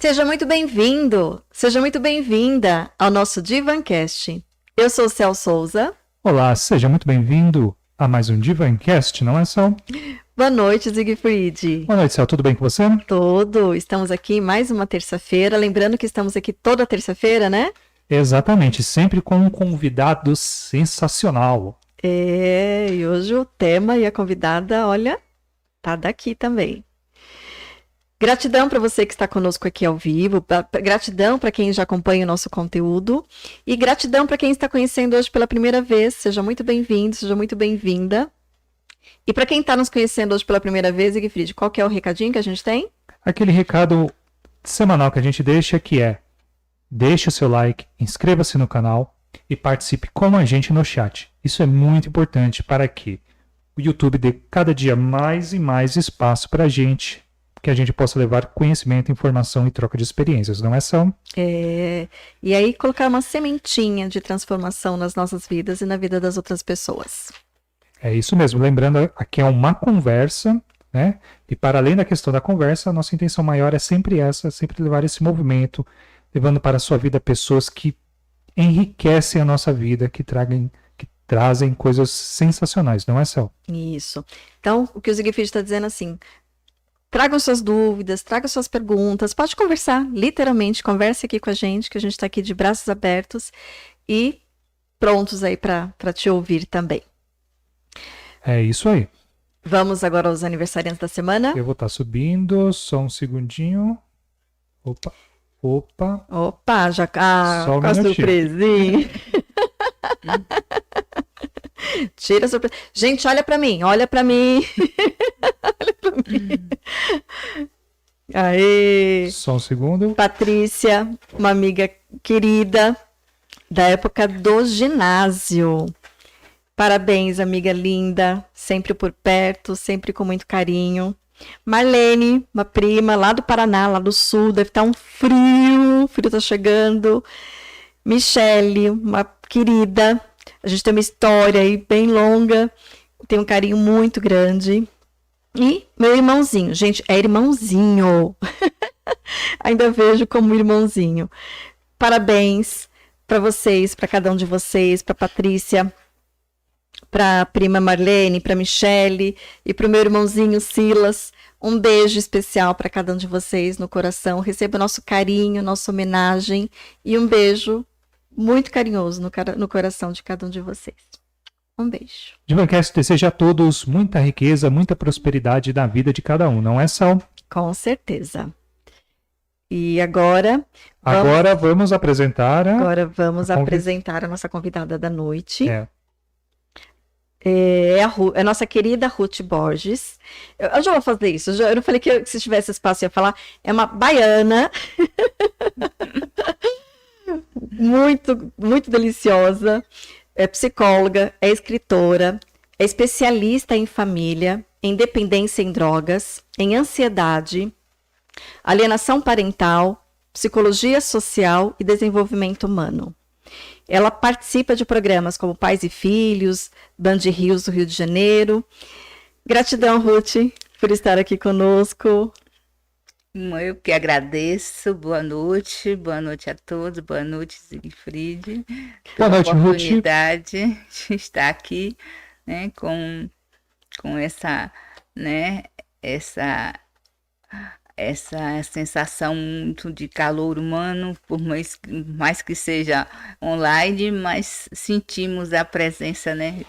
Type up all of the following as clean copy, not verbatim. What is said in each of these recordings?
Seja muito bem-vindo, seja muito bem-vinda ao nosso Divancast. Eu sou Cel Souza. Olá, seja muito bem-vindo a mais um Divancast, não é, Cel? Boa noite, Siegfried. Boa noite, Cel, tudo bem com você? Tudo, estamos aqui mais uma terça-feira, lembrando que estamos aqui toda terça-feira, né? Exatamente, sempre com um convidado sensacional. E hoje o tema e a convidada, olha, tá daqui também. Gratidão para você que está conosco aqui ao vivo, gratidão para quem já acompanha o nosso conteúdo e gratidão para quem está conhecendo hoje pela primeira vez. Seja muito bem-vindo, seja muito bem-vinda. E para quem está nos conhecendo hoje pela primeira vez, Siegfried, qual que é o recadinho que a gente tem? Aquele recado semanal que a gente deixa que é: deixe o seu like, inscreva-se no canal e participe com a gente no chat. Isso é muito importante para que o YouTube dê cada dia mais e mais espaço para a gente, que a gente possa levar conhecimento, informação e troca de experiências, não é só? E aí colocar uma sementinha de transformação nas nossas vidas e na vida das outras pessoas. É isso mesmo, lembrando, aqui é uma conversa, né? E para além da questão da conversa, a nossa intenção maior é sempre essa, sempre levar esse movimento, levando para a sua vida pessoas que enriquecem a nossa vida, que trazem coisas sensacionais, não é, Cel? Isso. Então, o que o Siegfried está dizendo assim: tragam suas dúvidas, tragam suas perguntas, pode conversar, literalmente, converse aqui com a gente, que a gente está aqui de braços abertos e prontos aí para te ouvir também. É isso aí. Vamos agora aos aniversariantes da semana? Eu vou estar subindo, só um segundinho. Opa, já só um com a minutinho. surpresinha. Tira a surpresa. Gente, olha pra mim. Olha pra mim. Aê! Só um segundo. Patrícia, uma amiga querida da época do ginásio. Parabéns, amiga linda. Sempre por perto, sempre com muito carinho. Marlene, uma prima lá do Paraná, lá do sul. Deve estar um frio. O frio tá chegando. Michele, uma querida. A gente tem uma história aí bem longa. Tem um carinho muito grande. E meu irmãozinho. Gente, é irmãozinho. Ainda vejo como irmãozinho. Parabéns para vocês, para cada um de vocês, para Patrícia, para a prima Marlene, para Michele e para o meu irmãozinho Silas. Um beijo especial para cada um de vocês no coração. Receba o nosso carinho, nossa homenagem e um beijo muito carinhoso no coração de cada um de vocês. Um beijo. Divancast deseja a todos muita riqueza, muita prosperidade na vida de cada um, não é, Sal? Com certeza. E agora... vamos apresentar apresentar a nossa convidada da noite. É a nossa querida Ruth Borges. Eu já vou fazer isso. Eu não falei que se tivesse espaço eu ia falar. É uma baiana. Muito, muito deliciosa. É psicóloga, é escritora, é especialista em família, em dependência em drogas, em ansiedade, alienação parental, psicologia social e desenvolvimento humano. Ela participa de programas como Pais e Filhos, Band Rios do Rio de Janeiro. Gratidão, Ruth, por estar aqui conosco. Eu que agradeço. Boa noite a todos. Boa noite, Siegfried. Boa noite, Ruth. Oportunidade de estar aqui, né, com essa, né, essa sensação muito de calor humano, por mais que seja online, mas sentimos a presença, né,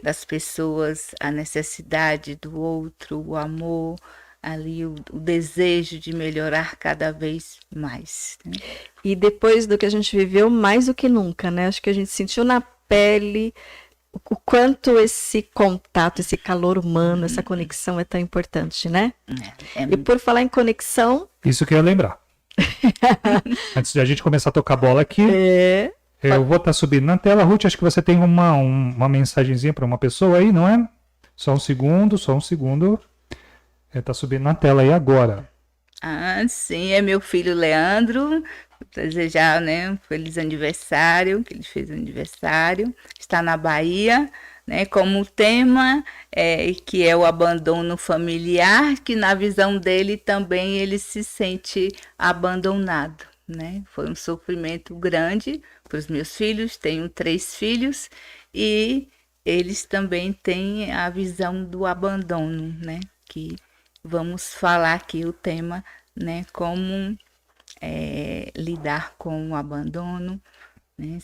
das pessoas, a necessidade do outro, o amor, ali o desejo de melhorar cada vez mais. Né? E depois do que a gente viveu, mais do que nunca, né? Acho que a gente sentiu na pele o quanto esse contato, esse calor humano, essa conexão é tão importante, né? E por falar em conexão... Isso que eu ia lembrar. Antes de a gente começar a tocar bola aqui, eu vou estar subindo na tela. Ruth, acho que você tem uma mensagenzinha para uma pessoa aí, não é? Só um segundo. Tá subindo na tela aí agora. Sim, é meu filho Leandro. Desejar, né, um feliz aniversário, que ele fez aniversário. Está na Bahia, né, como tema, que é o abandono familiar, que na visão dele também ele se sente abandonado, né? Foi um sofrimento grande para os meus filhos, tenho 3 filhos, e eles também têm a visão do abandono, né? Que vamos falar aqui o tema, né? Como lidar com o abandono, né?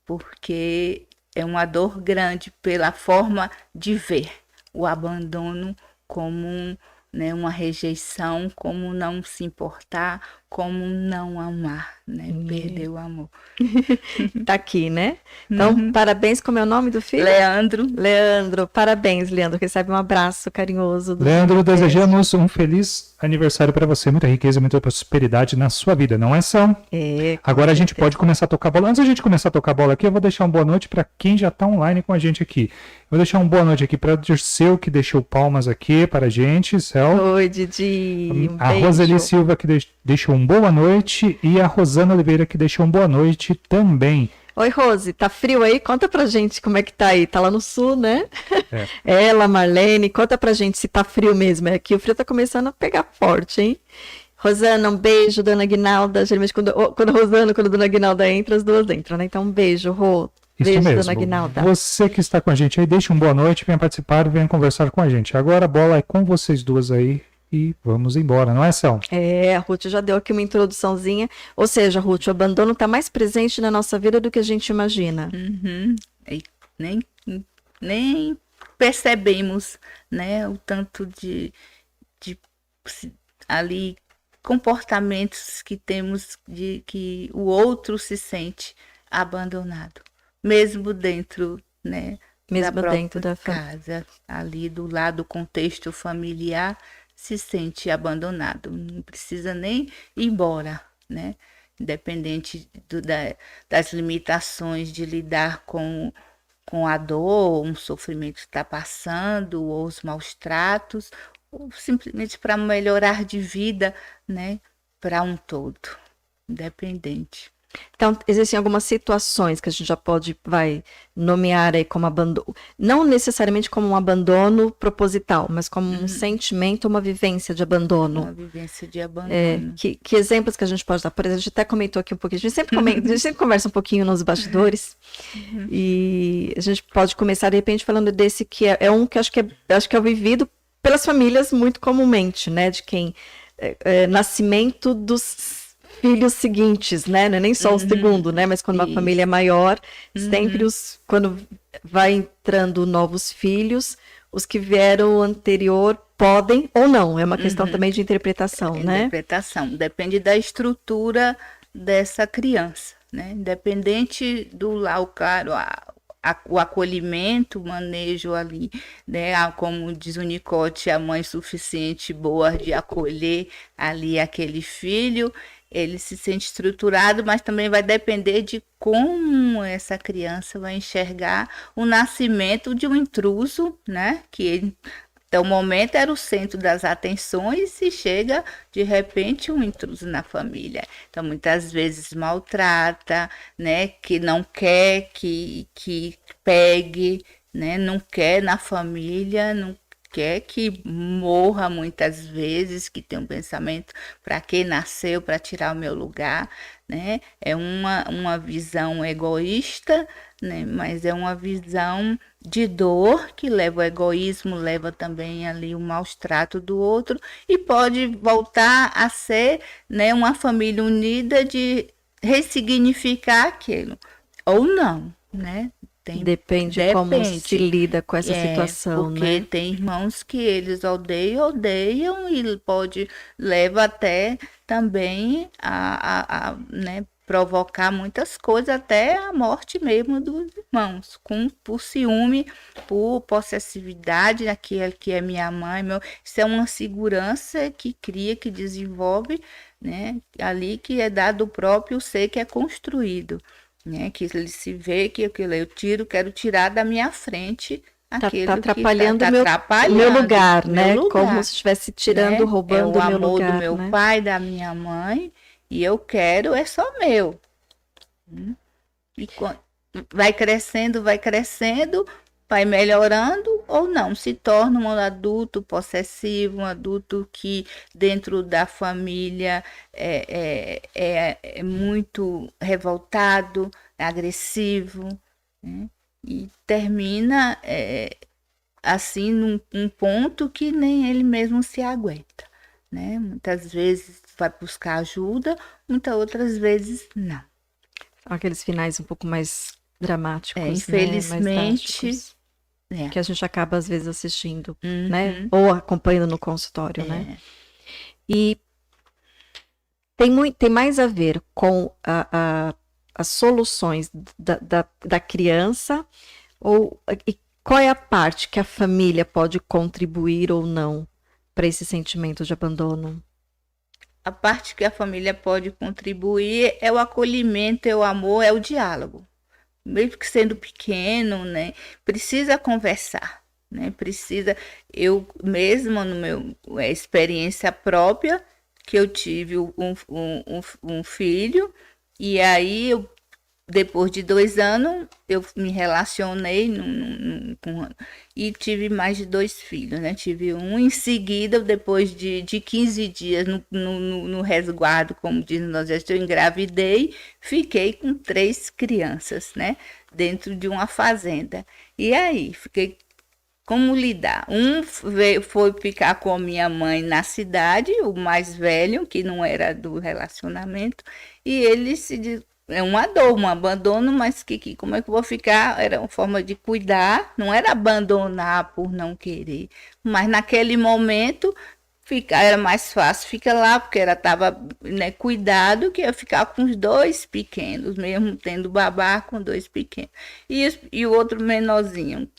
Porque é uma dor grande pela forma de ver o abandono como, né, uma rejeição, como não se importar, como não amar, né? Perder o amor. Tá aqui, né? Então, parabéns, como é o nome do filho? Leandro. Leandro, parabéns, Leandro. Recebe um abraço carinhoso do Leandro, podcast. desejamos um feliz aniversário para você, muita riqueza, muita prosperidade na sua vida, não é, São? Agora a gente pode começar a tocar bola. Antes da gente começar a tocar bola aqui, eu vou deixar uma boa noite para quem já está online com a gente aqui. Eu vou deixar uma boa noite aqui para o Dirceu, que deixou palmas aqui para a gente, Céu. Oi, Didi. A Roseli Silva, que deixou uma boa noite, e a Rosana Oliveira, que deixou uma boa noite também. Oi, Rose, tá frio aí? Conta pra gente como é que tá aí. Tá lá no sul, né? Ela, Marlene, conta pra gente se tá frio mesmo. Aqui o frio tá começando a pegar forte, hein? Rosana, um beijo, Dona Guinalda. Geralmente quando a Dona Guinalda entra, as duas entram, né? Então um beijo, Rô. Isso Beijo, mesmo. Dona Guinalda. Você que está com a gente aí, deixa uma boa noite, venha participar, venha conversar com a gente. Agora a bola é com vocês duas aí e vamos embora, não é, Céu? A Ruth já deu aqui uma introduçãozinha. Ou seja, Ruth, o abandono está mais presente na nossa vida do que a gente imagina. E nem percebemos, né, o tanto de ali comportamentos que temos de que o outro se sente abandonado, mesmo dentro, né, Mesmo dentro da casa, ali do lado do contexto familiar, se sente abandonado, não precisa nem ir embora, né? Independente das limitações de lidar com a dor, um sofrimento que está passando, ou os maus tratos, ou simplesmente para melhorar de vida, né? Para um todo, independente. Então, existem algumas situações que a gente já pode, nomear aí como abandono, não necessariamente como um abandono proposital, mas como um sentimento, uma vivência de abandono. Uma vivência de abandono. Que exemplos que a gente pode dar? Por exemplo, a gente até comentou aqui um pouquinho, a gente sempre conversa um pouquinho nos bastidores, e a gente pode começar, de repente, falando desse que é um que acho que é vivido pelas famílias muito comumente, né? De quem nascimento dos filhos seguintes, né? Não é nem só o segundo, né? Mas quando uma família é maior, sempre quando vai entrando novos filhos, os que vieram anterior podem ou não. É uma questão também de interpretação, né? Interpretação. Depende da estrutura dessa criança, né? Independente do lá, claro, o acolhimento, o manejo ali, né? Como diz o Nicote, a mãe suficiente boa de acolher ali aquele filho, ele se sente estruturado, mas também vai depender de como essa criança vai enxergar o nascimento de um intruso, né? Que ele, até o momento era o centro das atenções e chega de repente um intruso na família. Então muitas vezes maltrata, né? Que não quer que pegue, né? Não quer na família, não quer que morra muitas vezes, que tem um pensamento para que nasceu, para tirar o meu lugar, né? É uma visão egoísta, né? Mas é uma visão de dor que leva ao egoísmo, leva também ali o maus trato do outro e pode voltar a ser, né, uma família unida de ressignificar aquilo ou não, né? Depende como se lida com essa situação, porque né? tem irmãos que eles odeiam e pode levar até também a né, provocar muitas coisas, até a morte mesmo dos irmãos, por ciúme, por possessividade, aquele que é minha mãe, isso é uma segurança que cria, que desenvolve, né, ali que é dado o próprio ser que é construído. Né, que ele se vê que aquilo eu quero tirar da minha frente aquilo tá atrapalhando que o meu lugar, né? Como se estivesse tirando, né? roubando o meu lugar. É o amor do meu pai, da minha mãe, e eu quero, é só meu. E vai crescendo, vai melhorando ou não, se torna um adulto possessivo, um adulto que dentro da família é muito revoltado, agressivo, né? E termina assim num ponto que nem ele mesmo se aguenta, né? Muitas vezes vai buscar ajuda, muitas outras vezes não. São aqueles finais um pouco mais dramáticos, né? Infelizmente, Mais drásticos, que a gente acaba às vezes assistindo, né? Uhum. Ou acompanhando no consultório, né? E tem mais a ver com as soluções da criança, e qual é a parte que a família pode contribuir ou não para esse sentimento de abandono? A parte que a família pode contribuir é o acolhimento, é o amor, é o diálogo. Mesmo que sendo pequeno, né? Precisa conversar, né? Precisa, eu mesma, no meu experiência própria, que eu tive um filho, e aí depois de 2 anos, eu me relacionei e tive mais de 2 filhos, né? Tive um em seguida, depois de 15 dias no resguardo, como diz nós, eu engravidei, fiquei com 3 crianças, né? Dentro de uma fazenda. E aí, fiquei como lidar? Foi ficar com a minha mãe na cidade, o mais velho, que não era do relacionamento, e ele é uma dor, um abandono, mas como é que eu vou ficar? Era uma forma de cuidar, não era abandonar por não querer, mas naquele momento era mais fácil ficar lá, porque ela estava, né, cuidado, que ia ficar com os 2 pequenos, mesmo tendo babá com 2 pequenos. E o outro menorzinho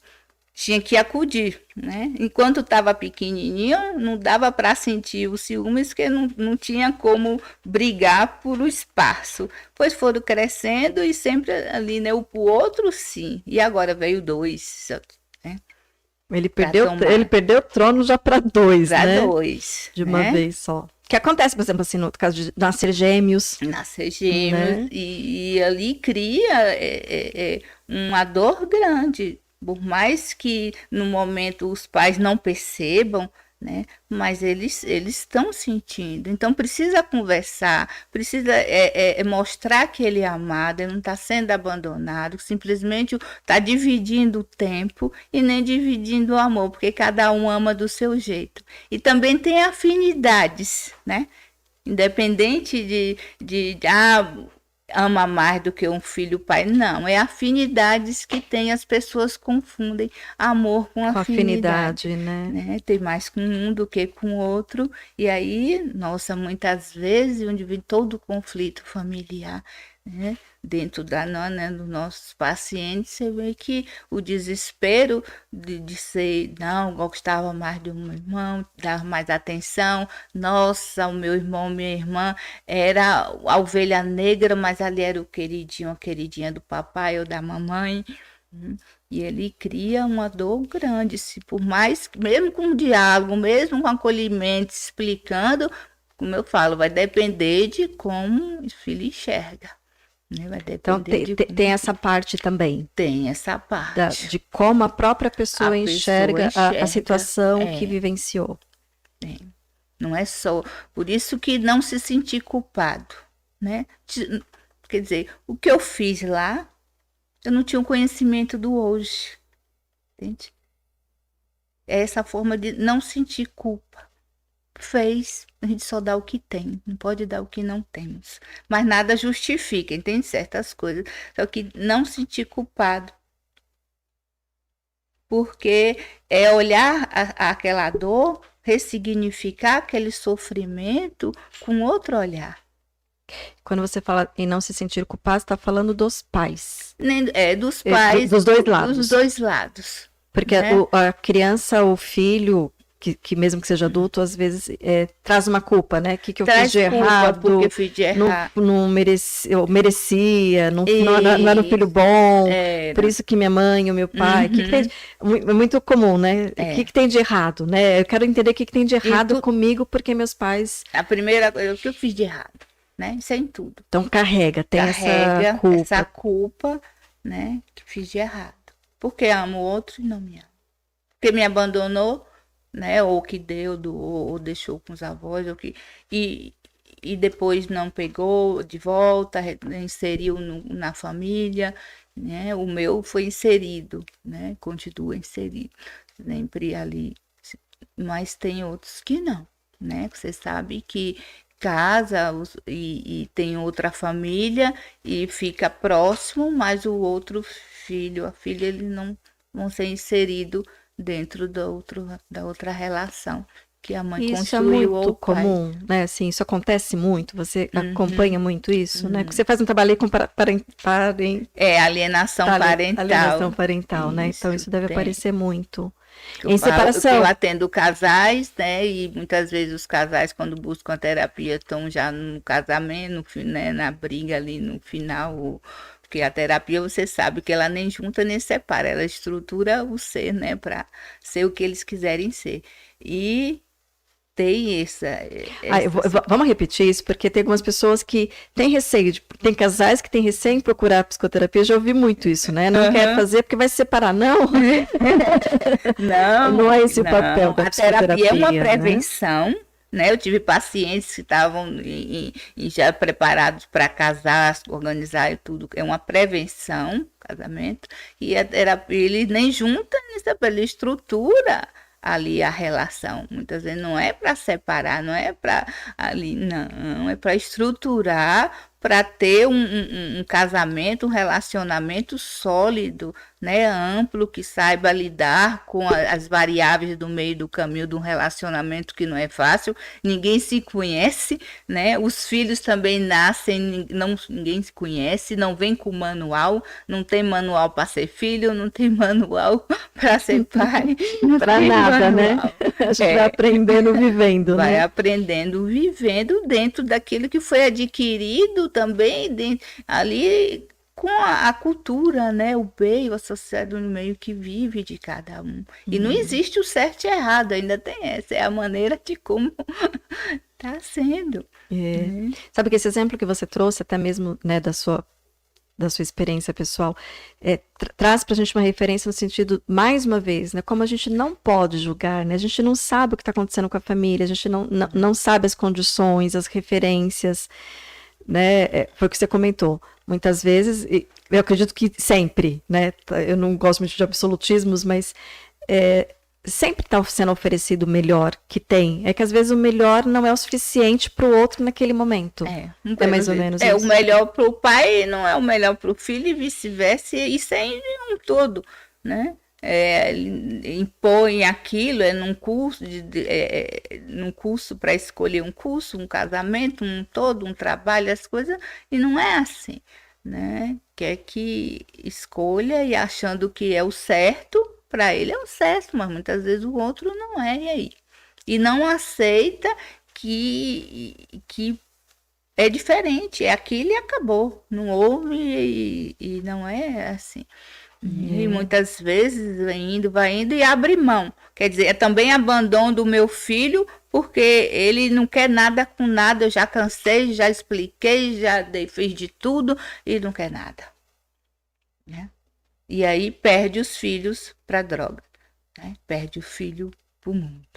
tinha que acudir, né? Enquanto estava pequenininho, não dava para sentir os ciúmes, porque não tinha como brigar por o espaço. Pois foram crescendo e sempre ali, né? O outro, sim. E agora veio 2, né? Ele perdeu o trono já para 2, né? Para 2. De uma vez só. Que acontece, por exemplo, assim, no caso de nascer gêmeos. Nascer gêmeos, né? E ali cria uma dor grande. Por mais que no momento os pais não percebam, né? Mas eles estão sentindo. Então precisa conversar, precisa mostrar que ele é amado, ele não está sendo abandonado, simplesmente está dividindo o tempo e nem dividindo o amor, porque cada um ama do seu jeito. E também tem afinidades, né? Independente de ama mais do que um filho pai, não, é afinidades que tem, as pessoas confundem amor com afinidade, né? Tem mais com um do que com o outro, e aí, nossa, muitas vezes, onde vem todo o conflito familiar, né? Dentro dos nossos pacientes, você vê que o desespero de ser, não, gostava mais do meu irmão, dava mais atenção, nossa, o meu irmão, minha irmã, era a ovelha negra, mas ali era o queridinho, a queridinha do papai ou da mamãe, e ele cria uma dor grande, por mais, mesmo com diálogo, mesmo com acolhimento, explicando, como eu falo, vai depender de como o filho enxerga. Então tem essa parte também. Tem essa parte. De como a própria pessoa enxerga a situação que vivenciou. Não é só. Por isso que não se sentir culpado, né? Quer dizer, o que eu fiz lá, eu não tinha o conhecimento do hoje. Entende? É essa forma de não sentir culpa. Fez, a gente só dá o que tem, não pode dar o que não temos. Mas nada justifica, entende? Certas coisas. Só que não sentir culpado. Porque é olhar aquela dor, ressignificar aquele sofrimento com outro olhar. Quando você fala em não se sentir culpado, você está falando dos pais. Dos pais. Dos dois lados. Dos 2 lados. Porque né? a criança, o filho, que mesmo que seja adulto, às vezes traz uma culpa, né? Que eu fiz de errado, porque eu fiz de errado. Não merecia, não era um filho bom, por isso que minha mãe ou meu pai... É muito comum, né? O que tem de errado, né? Eu quero entender o que tem de errado comigo, porque meus pais... A primeira coisa, o que eu fiz de errado, né? Isso é em tudo. Então carrega essa culpa. Essa culpa, né? Que fiz de errado. Porque amo o outro e não me ama. Porque me abandonou, né? Ou que deu, doou, ou deixou com os avós, e depois não pegou de volta, inseriu na família, né? O meu foi inserido, né? Continua inserido, sempre ali. Mas tem outros que não, né? Você sabe que casa e tem outra família e fica próximo, mas o outro filho, a filha, eles não vão ser inseridos dentro da outra relação que a mãe Isso é construiu ou muito o pai. comum, né? Assim, isso acontece muito, você acompanha muito isso, né? Uhum. Porque você faz um trabalho aí com Alienação parental. alienação parental, né? Então isso deve tem. aparecer muito. Eu Em falo separação. que eu atendo casais, né? E muitas vezes os casais, quando buscam a terapia, estão já no casamento, né? Na briga ali no final. Porque a terapia, você sabe que ela nem junta nem separa, ela estrutura o ser, né? Para ser o que eles quiserem ser. E tem Vamos repetir isso, porque tem algumas pessoas que têm receio, tem casais que têm receio em procurar psicoterapia, eu já ouvi muito isso, né? Não quer fazer porque vai se separar, não. Não é esse o papel da psicoterapia. A terapia é uma né? prevenção, né? Eu tive pacientes que estavam já preparados para casar, organizar e tudo. É uma prevenção, casamento, e a terapia ele nem junta, ele estrutura ali a relação. Muitas vezes não é para separar, não é para ali, não, é para estruturar, para ter um casamento, um relacionamento sólido, né, amplo, que saiba lidar com as variáveis do meio do caminho de um relacionamento que não é fácil. Ninguém se conhece, né? Os filhos também nascem, ninguém se conhece, não vem com manual, não tem manual para ser filho, não tem manual para ser pai, para nada, manual. Né? A gente vai aprendendo vivendo, vai né? aprendendo vivendo dentro daquilo que foi adquirido também ali com a cultura, né? O meio, a sociedade no meio que vive de cada um. E não existe o certo e errado, ainda tem essa. É a maneira de como está sendo. Sabe que esse exemplo que você trouxe, até mesmo, né, da sua experiência pessoal, traz pra gente uma referência no sentido, mais uma vez, né, como a gente não pode julgar, né, a gente não sabe o que está acontecendo com a família, a gente não sabe as condições, as referências, né, foi o que você comentou, muitas vezes, eu acredito que sempre, né, eu não gosto muito de absolutismos, mas sempre está sendo oferecido o melhor que tem. É que às vezes o melhor não é o suficiente para o outro naquele momento. É mais ou menos isso. O melhor para o pai não é o melhor para o filho e vice-versa. Isso é um todo, né? Impõe aquilo, num curso, num curso para escolher um curso, um casamento, um todo, um trabalho, as coisas, e não é assim, né? Quer que escolha e achando que é o certo, para ele é o certo, mas muitas vezes o outro não é, e aí? E não aceita que é diferente, é aquilo e acabou. Não houve e não é assim. E muitas vezes vai indo e abre mão. Quer dizer, é também abandono do meu filho, porque ele não quer nada com nada. Eu já cansei, já expliquei, fiz de tudo e não quer nada. Né? E aí perde os filhos para a droga, né? Perde o filho para o mundo.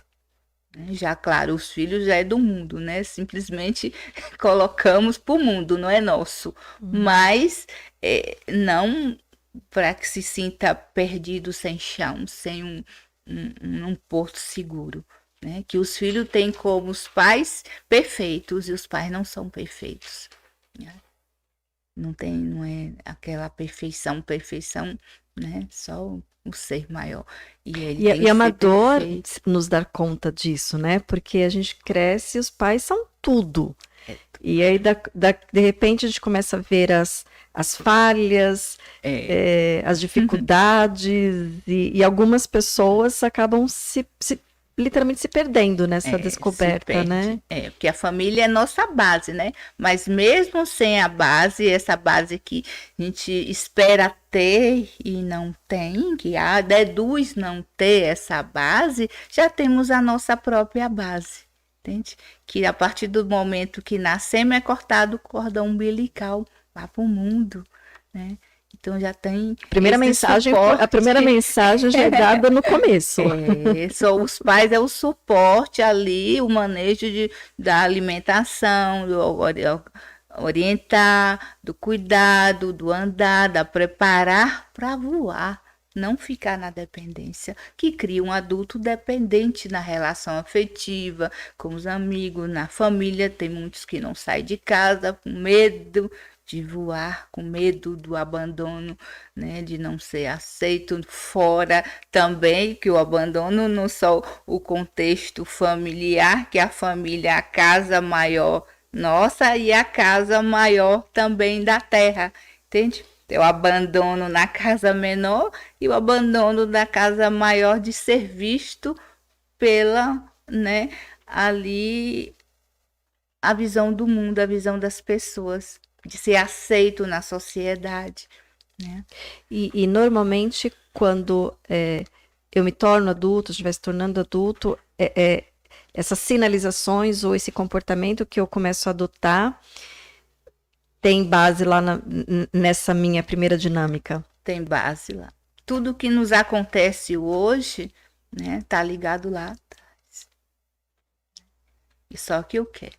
Né? Já, claro, os filhos já é do mundo, né? Simplesmente colocamos para o mundo, não é nosso. Mas não para que se sinta perdido sem chão, sem um porto seguro. Né? Que os filhos têm como os pais perfeitos e os pais não são perfeitos. Né? Não é aquela perfeição, né? Só o ser maior. E é uma dor nos dar conta disso, né? Porque a gente cresce e os pais são tudo. E aí, de repente, a gente começa a ver as falhas, as dificuldades, e algumas pessoas acabam literalmente se perdendo nessa descoberta, né? Porque a família é nossa base, né? Mas mesmo sem a base, essa base que a gente espera ter e não tem, que deduz não ter essa base, já temos a nossa própria base, entende? Que a partir do momento que nascemos é cortado o cordão umbilical lá para o mundo, né? Então já tem Primeira esse mensagem, suporte. a primeira mensagem já é dada no começo. Só os pais é o suporte ali, o manejo da alimentação, orientar, do cuidado, do andar, da preparar para voar. Não ficar na dependência, que cria um adulto dependente na relação afetiva, com os amigos, na família. Tem muitos que não saem de casa com medo de voar, com medo do abandono, né, de não ser aceito fora também, que o abandono não só o contexto familiar, que a família é a casa maior nossa e a casa maior também da terra, entende? O abandono na casa menor e o abandono da casa maior de ser visto pela, né, ali a visão do mundo, a visão das pessoas, de ser aceito na sociedade, né? E normalmente, quando eu me torno adulto, estiver se tornando adulto, essas sinalizações ou esse comportamento que eu começo a adotar tem base lá nessa minha primeira dinâmica. Tem base lá. Tudo que nos acontece hoje, né, tá ligado lá atrás. E só que o quê?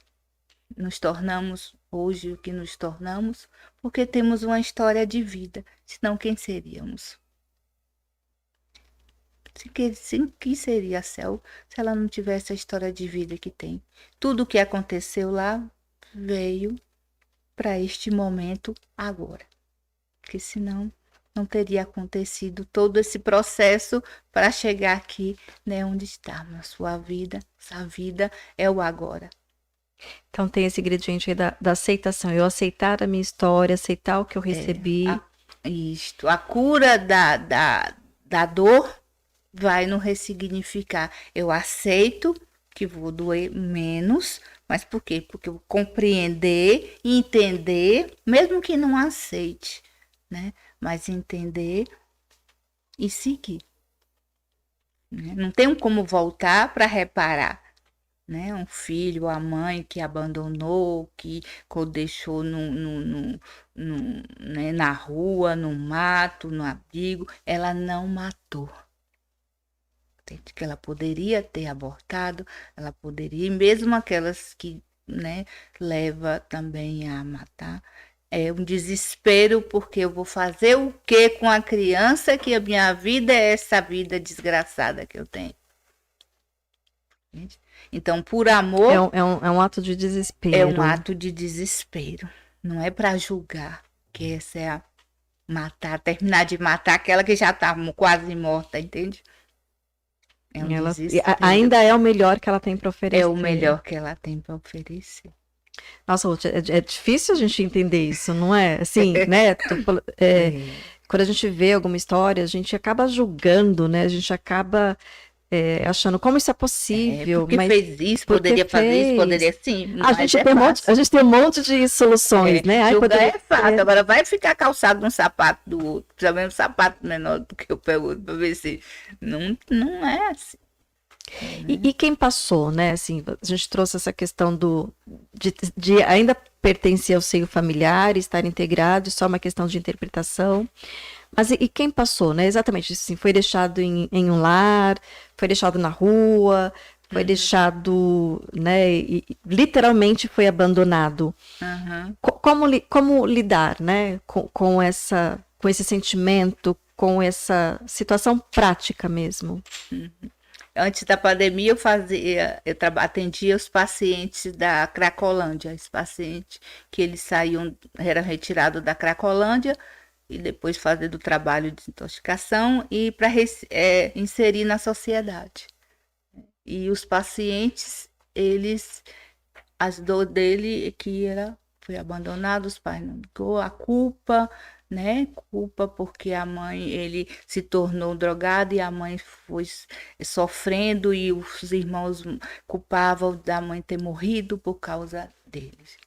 Nos tornamos hoje o que nos tornamos porque temos uma história de vida. Senão quem seríamos? Que seria a Cel se ela não tivesse a história de vida que tem? Tudo o que aconteceu lá veio para este momento agora. Porque senão não teria acontecido todo esse processo para chegar aqui, né, onde está na sua vida. Essa vida é o agora. Então tem esse ingrediente aí da aceitação. Eu aceitar a minha história, aceitar o que eu recebi. A cura da dor vai no ressignificar. Eu aceito que vou doer menos, mas por quê? Porque eu compreender e entender, mesmo que não aceite, né? Mas entender e seguir. Né? Não tem como voltar para reparar, né? Um filho, a mãe que abandonou, que deixou né, na rua, no mato, no abrigo, ela não matou. Que ela poderia ter abortado, ela poderia, e mesmo aquelas que, né, leva também a matar, é um desespero, porque eu vou fazer o que com a criança, que a minha vida é essa vida desgraçada que eu tenho. Então, por amor... É um ato de desespero. É um ato de desespero. Não é para julgar, que essa é terminar de matar aquela que já está quase morta, entende? Ainda é o melhor que ela tem para oferecer. É o melhor que ela tem para oferecer. Nossa, é difícil a gente entender isso, não é? Assim, né? Quando a gente vê alguma história, a gente acaba julgando, né? A gente acaba achando como isso é possível. Porque fez isso, poderia fazer isso, poderia sim. A gente tem um monte de soluções, né? Julgar é fácil, agora vai ficar calçado num sapato do outro, também um sapato menor do que o pé outro, para ver se não é assim. E quem passou, né? Assim, a gente trouxe essa questão de ainda pertencer ao seio familiar, estar integrado, só uma questão de interpretação. Mas e quem passou, né? Exatamente, assim, foi deixado em um lar, foi deixado na rua, foi deixado, né? E literalmente foi abandonado. Como lidar, né? Com esse sentimento, com essa situação prática mesmo. Antes da pandemia, eu atendia os pacientes da Cracolândia, os pacientes que eles eram retirados da Cracolândia e depois fazer do trabalho de desintoxicação e para inserir na sociedade. E os pacientes, as dor dele que foi abandonado, os pais não ligou, a culpa, né? Culpa porque a mãe, ele se tornou drogado e a mãe foi sofrendo e os irmãos culpavam da mãe ter morrido por causa deles.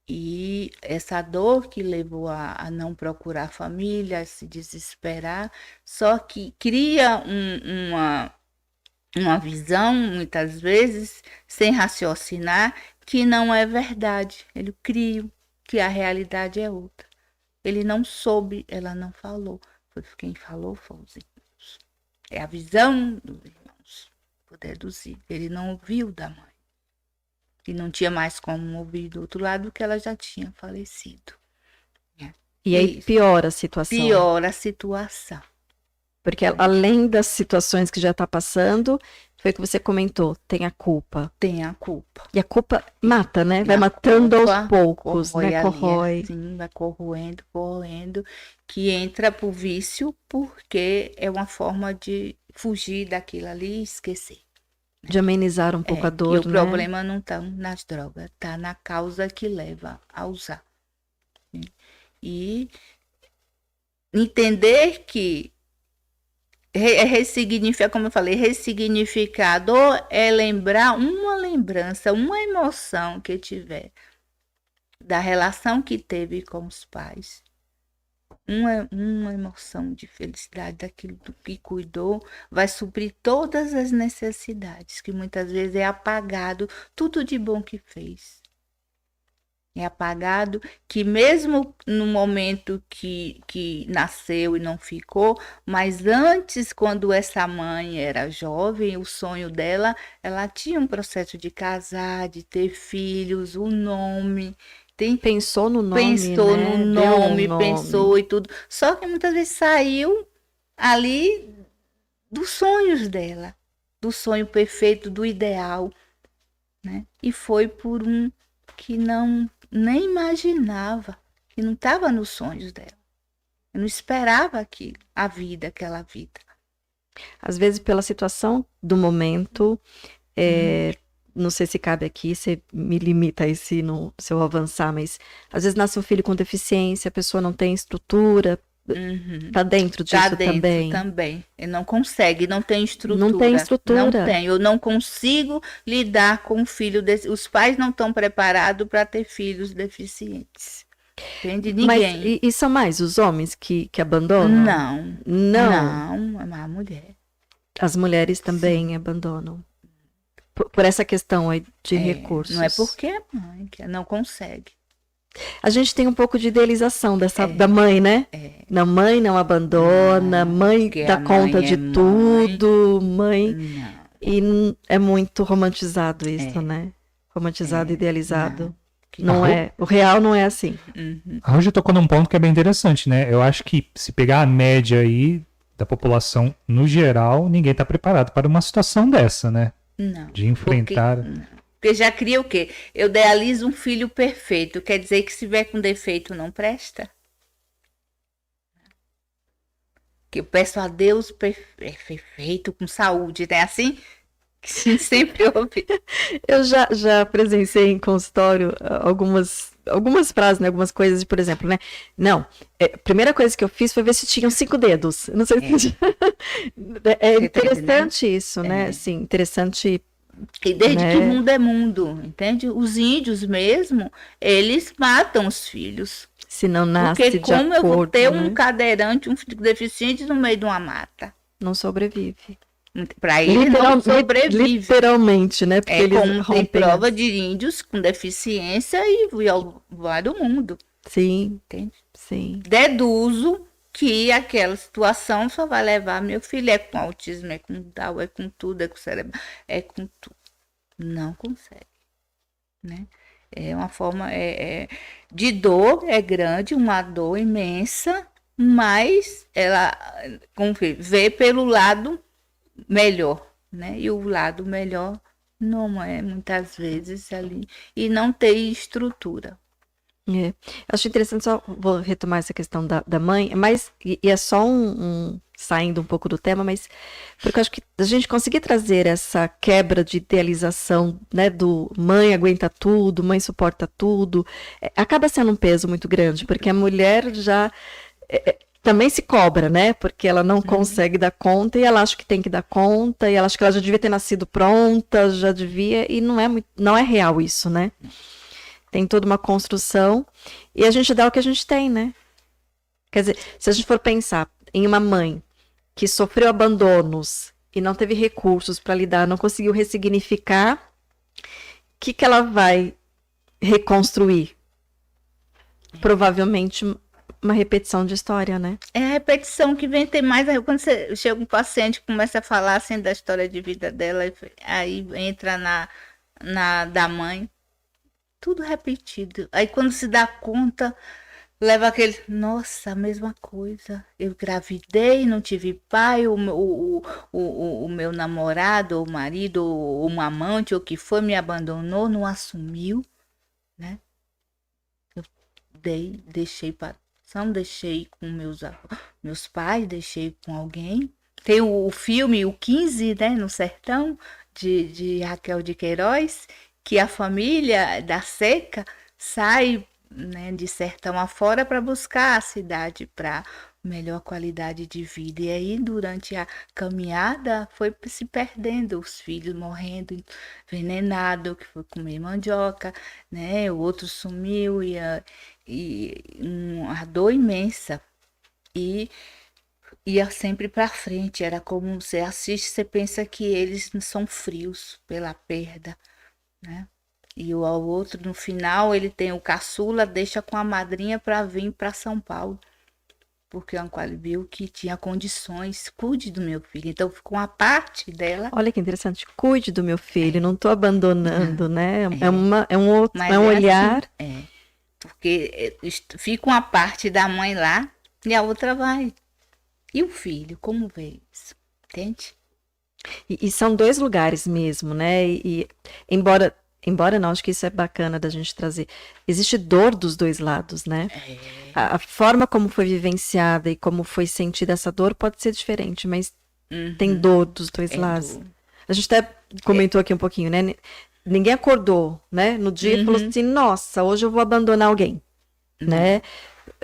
E essa dor que levou a não procurar família, a se desesperar, só que cria uma visão, muitas vezes, sem raciocinar, que não é verdade. Ele cria que a realidade é outra. Ele não soube, ela não falou. Quem falou foi os irmãos. É a visão dos irmãos, por deduzir. Ele não ouviu da mãe. E não tinha mais como ouvir do outro lado, porque ela já tinha falecido. E aí piora a situação. Piora a situação. Porque além das situações que já está passando, foi o que você comentou, tem a culpa. Tem a culpa. E a culpa mata, né? Vai matando aos poucos, né? Corrói. Sim, vai corroendo, que entra pro vício, porque é uma forma de fugir daquilo ali e esquecer. De amenizar um pouco a dor, E o problema não está nas drogas, está na causa que leva a usar. E entender que ressignificar, como eu falei, ressignificar a dor é lembrar uma lembrança, uma emoção que tiver da relação que teve com os pais. Uma emoção de felicidade daquilo do que cuidou, vai suprir todas as necessidades, que muitas vezes é apagado tudo de bom que fez. É apagado, que mesmo no momento que nasceu e não ficou, mas antes, quando essa mãe era jovem, o sonho dela, ela tinha um processo de casar, de ter filhos, o nome. Pensou no nome, Pensou né? no nome, pensou e tudo. Só que muitas vezes saiu ali dos sonhos dela, do sonho perfeito, do ideal, né? E foi por um que nem imaginava, que não estava nos sonhos dela. Eu não esperava aquilo, aquela vida. Às vezes, pela situação do momento, não sei se cabe aqui, você me limita aí se eu avançar, mas às vezes nasce um filho com deficiência, a pessoa não tem estrutura, tá dentro disso também. Ele não consegue, não tem estrutura. Não tem estrutura. Não tem. Eu não consigo lidar com um filho os pais não estão preparados para ter filhos deficientes. Entende? Ninguém. Mas e são mais os homens que abandonam? Não, é uma mulher. As mulheres também abandonam. Por essa questão aí de recursos. Não é porque é mãe que não consegue. A gente tem um pouco de idealização da mãe, né? Não, mãe não abandona, mãe dá conta de tudo, mãe. Não. E é muito romantizado isso, né? Romantizado, idealizado. Não é. O real não é assim. A Roja tocou num ponto que é bem interessante, né? Eu acho que se pegar a média aí da população no geral, ninguém está preparado para uma situação dessa, né? Não. De enfrentar. Porque já cria o quê? Eu idealizo um filho perfeito. Quer dizer que se vier com defeito não presta? Que eu peço a Deus perfeito, com saúde, né? Assim que sempre ouve. Eu já presenciei em consultório algumas frases, né? Algumas coisas, por exemplo, né? Não, a primeira coisa que eu fiz foi ver se tinham 5 dedos. Não sei se... É interessante isso, né? Assim, interessante... E desde que mundo é mundo, entende? Os índios mesmo, eles matam os filhos. Se não nasce porque de como acordo, eu vou ter né? um cadeirante, um filho deficiente no meio de uma mata? Não sobrevive. Para ele não sobrevive. Literalmente, né? Porque eles como tem rompem prova de índios com deficiência e vai do mundo. Sim, entende? Sim. Deduzo que aquela situação só vai levar meu filho, é com autismo, é com Down, é com tudo, é com cérebro, é com tudo. Não consegue, né? É uma forma de dor, é grande, uma dor imensa, mas ela vê pelo lado melhor, né? E o lado melhor não é muitas vezes ali, e não tem estrutura. Acho interessante, só vou retomar essa questão da mãe, mas e é só saindo um pouco do tema, mas porque eu acho que a gente conseguir trazer essa quebra de idealização, né, do mãe aguenta tudo, mãe suporta tudo, acaba sendo um peso muito grande, porque a mulher já também se cobra, né, porque ela não consegue dar conta, e ela acha que tem que dar conta, e ela acha que ela já devia ter nascido pronta, já devia, e não é real isso, né? Tem toda uma construção, e a gente dá o que a gente tem, né? Quer dizer, se a gente for pensar em uma mãe que sofreu abandonos e não teve recursos para lidar, não conseguiu ressignificar, o que ela vai reconstruir? Provavelmente uma repetição de história, né? É a repetição que vem ter mais. Aí quando você chega um paciente que começa a falar assim da história de vida dela, aí entra na da mãe, tudo repetido. Aí quando se dá conta, leva aquele, nossa, a mesma coisa. Eu engravidei, não tive pai, o meu namorado, ou marido, ou um amante, ou o que foi, me abandonou, não assumiu, né? Eu deixei para deixei com meus pais, deixei com alguém. Tem o filme, o 15, né, no Sertão, de Raquel de Queiroz, que a família da Seca sai, né, de sertão afora para buscar a cidade para melhor qualidade de vida. E aí, durante a caminhada, foi se perdendo, os filhos morrendo, envenenado, que foi comer mandioca, né? O outro sumiu e uma dor imensa. E ia sempre para frente, era como você assiste, você pensa que eles são frios pela perda, né? E o outro, no final, ele tem o caçula, deixa com a madrinha para vir para São Paulo. Porque a Anquale viu que tinha condições, cuide do meu filho. Então, ficou uma parte dela. Olha que interessante, cuide do meu filho, não estou abandonando, né? É um olhar. Assim, porque fica uma parte da mãe lá e a outra vai. E o filho, como vê isso? Entende? E são dois lugares mesmo, né? E embora não, acho que isso é bacana da gente trazer. Existe dor dos dois lados, né? A forma como foi vivenciada e como foi sentida essa dor pode ser diferente, mas tem dor dos dois lados. Dor. A gente até comentou aqui um pouquinho, né? Ninguém acordou, né? No dia e falou assim, nossa, hoje eu vou abandonar alguém, né?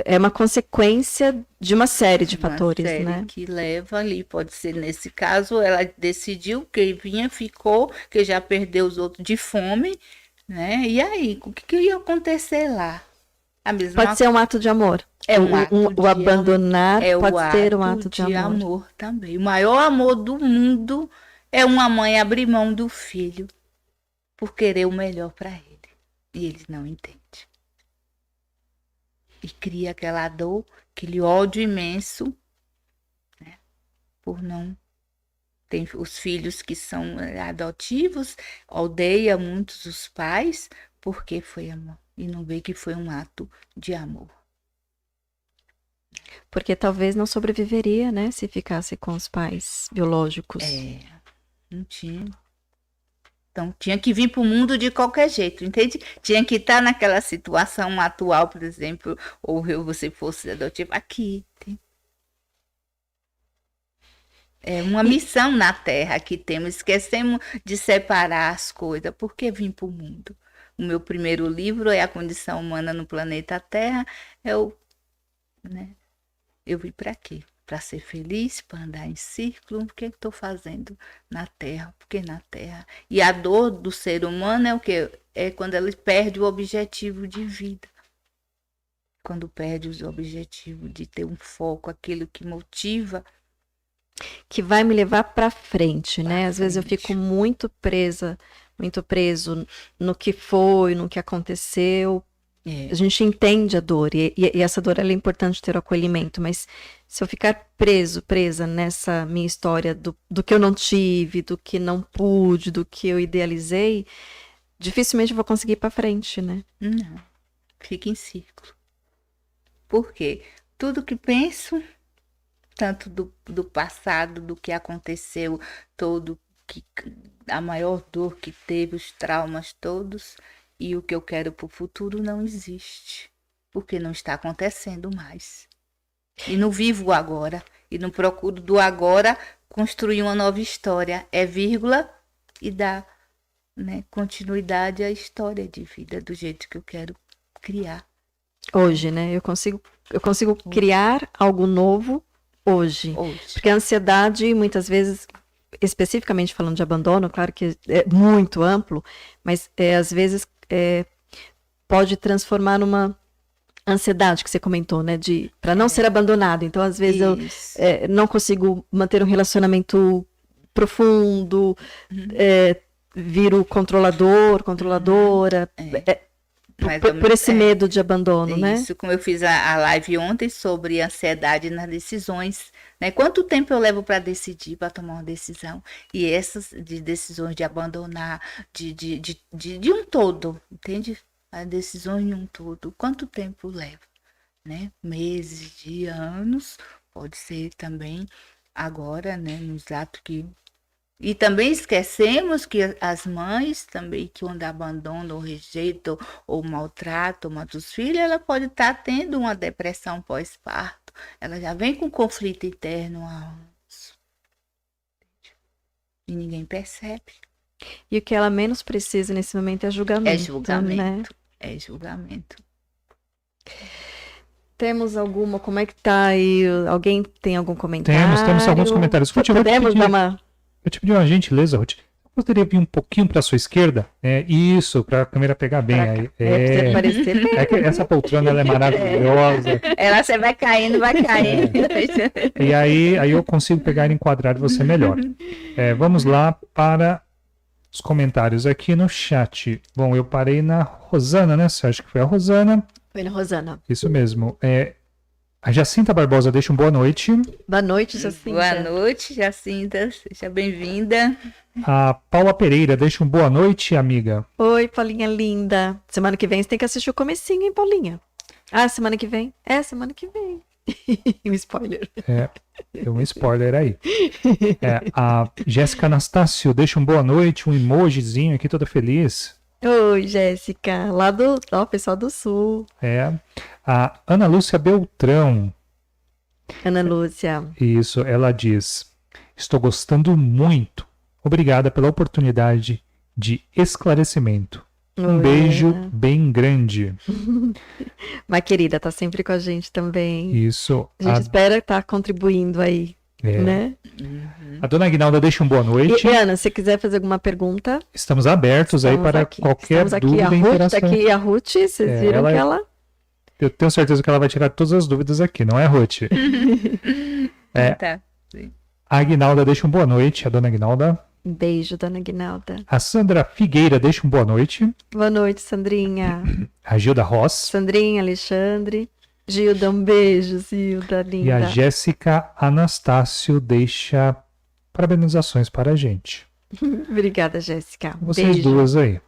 É uma consequência de uma série de fatores, série, né? Que leva ali, pode ser nesse caso, ela decidiu que vinha, ficou, que já perdeu os outros de fome, né? E aí, o que ia acontecer lá? Pode ser um ato de amor. O abandonar pode ser um ato de amor também. O maior amor do mundo é uma mãe abrir mão do filho por querer o melhor para ele. E eles não entendem. E cria aquela dor, aquele ódio imenso, né? Por não... Tem os filhos que são adotivos, odeia muitos os pais, porque foi amor. E não vê que foi um ato de amor. Porque talvez não sobreviveria, né? Se ficasse com os pais biológicos. Não tinha. Então, tinha que vir para o mundo de qualquer jeito, entende? Tinha que estar naquela situação atual, por exemplo, ou você fosse adotivo, aqui. Tem. É uma missão na Terra que temos. Esquecemos de separar as coisas. Por que vim para o mundo? O meu primeiro livro é A Condição Humana no Planeta Terra. Eu vim para quê? Para ser feliz, para andar em círculo. O que estou fazendo na Terra? Porque na Terra. E a dor do ser humano é o quê? É quando ele perde o objetivo de vida. Quando perde o objetivo de ter um foco, aquilo que motiva. Que vai me levar para frente, né? Às vezes eu fico muito preso no que foi, no que aconteceu. A gente entende a dor e essa dor ela é importante ter o acolhimento, mas se eu ficar presa nessa minha história do que eu não tive, do que não pude, do que eu idealizei, dificilmente eu vou conseguir ir para frente, né? Não, fica em círculo. Por quê? Tudo que penso, tanto do passado, do que aconteceu, a maior dor que teve, os traumas todos, e o que eu quero para o futuro não existe, porque não está acontecendo mais. E não vivo o agora, e não procuro do agora construir uma nova história. É vírgula e dá, né, continuidade à história de vida do jeito que eu quero criar. Hoje, né? Eu consigo criar algo novo hoje. Porque a ansiedade, muitas vezes, especificamente falando de abandono, claro que é muito amplo, mas às vezes pode transformar numa ansiedade que você comentou, né? Para não ser abandonado. Então, às vezes, eu não consigo manter um relacionamento profundo, viro controladora. mais ou Por menos, esse medo de abandono, né? isso, como eu fiz a live ontem sobre ansiedade nas decisões, né? Quanto tempo eu levo para decidir, para tomar uma decisão? E essas de decisões de abandonar, de um todo, entende? As decisões de um todo, quanto tempo leva, né? Meses, dias, anos, pode ser também agora, né? Nos atos que... E também esquecemos que as mães também, que quando abandonam, ou rejeitam, ou maltratam, matam os filhos, ela pode estar tendo uma depressão pós-parto. Ela já vem com conflito interno há anos. E ninguém percebe. E o que ela menos precisa nesse momento é julgamento. É julgamento. Né? É julgamento. Temos alguma, como é que tá aí? Alguém tem algum comentário? Temos alguns comentários. Ruth, Podemos dar uma... Eu te pedi uma gentileza, Ruth. Eu poderia vir um pouquinho para sua esquerda? Isso, para a câmera pegar bem. Aí. Precisa parecer bem. É que essa poltrona ela é maravilhosa. Ela, você vai caindo, vai caindo. E aí eu consigo pegar e enquadrar você melhor. Vamos lá para os comentários aqui no chat. Bom, eu parei na Rosana, né? Você acha que foi a Rosana? Foi na Rosana. Isso mesmo. A Jacinta Barbosa deixa um boa noite. Boa noite, Jacinta. Boa noite, Jacinta. Seja bem-vinda. A Paula Pereira deixa um boa noite, amiga. Oi, Paulinha linda. Semana que vem você tem que assistir o comecinho, hein, Paulinha? Ah, semana que vem? Semana que vem. Um spoiler. Tem um spoiler aí. A Jéssica Anastácio deixa um boa noite, um emojizinho aqui, toda feliz. Oi, Jéssica. Lá do pessoal do Sul. A Ana Lúcia Beltrão. Ana Lúcia. Isso, ela diz: estou gostando muito. Obrigada pela oportunidade de esclarecimento. Um beijo bem grande. Mas, querida, tá sempre com a gente também. Isso. A gente espera estar contribuindo aí, né? A dona Aguinalda deixa um boa noite. E, Ana, se você quiser fazer alguma pergunta... Estamos abertos aí para qualquer dúvida e interação. A Ruth, vocês viram que ela... Eu tenho certeza que ela vai tirar todas as dúvidas aqui, não é, Ruth? Tá. A Aguinalda deixa um boa noite, a dona Aguinalda. Um beijo, dona Aguinalda. A Sandra Figueira deixa um boa noite. Boa noite, Sandrinha. A Gilda Ross. Sandrinha, Alexandre. Gilda, um beijo, Gilda, linda. E a Jéssica Anastácio deixa parabenizações para a gente. Obrigada, Jéssica. Vocês beijo. duas aí.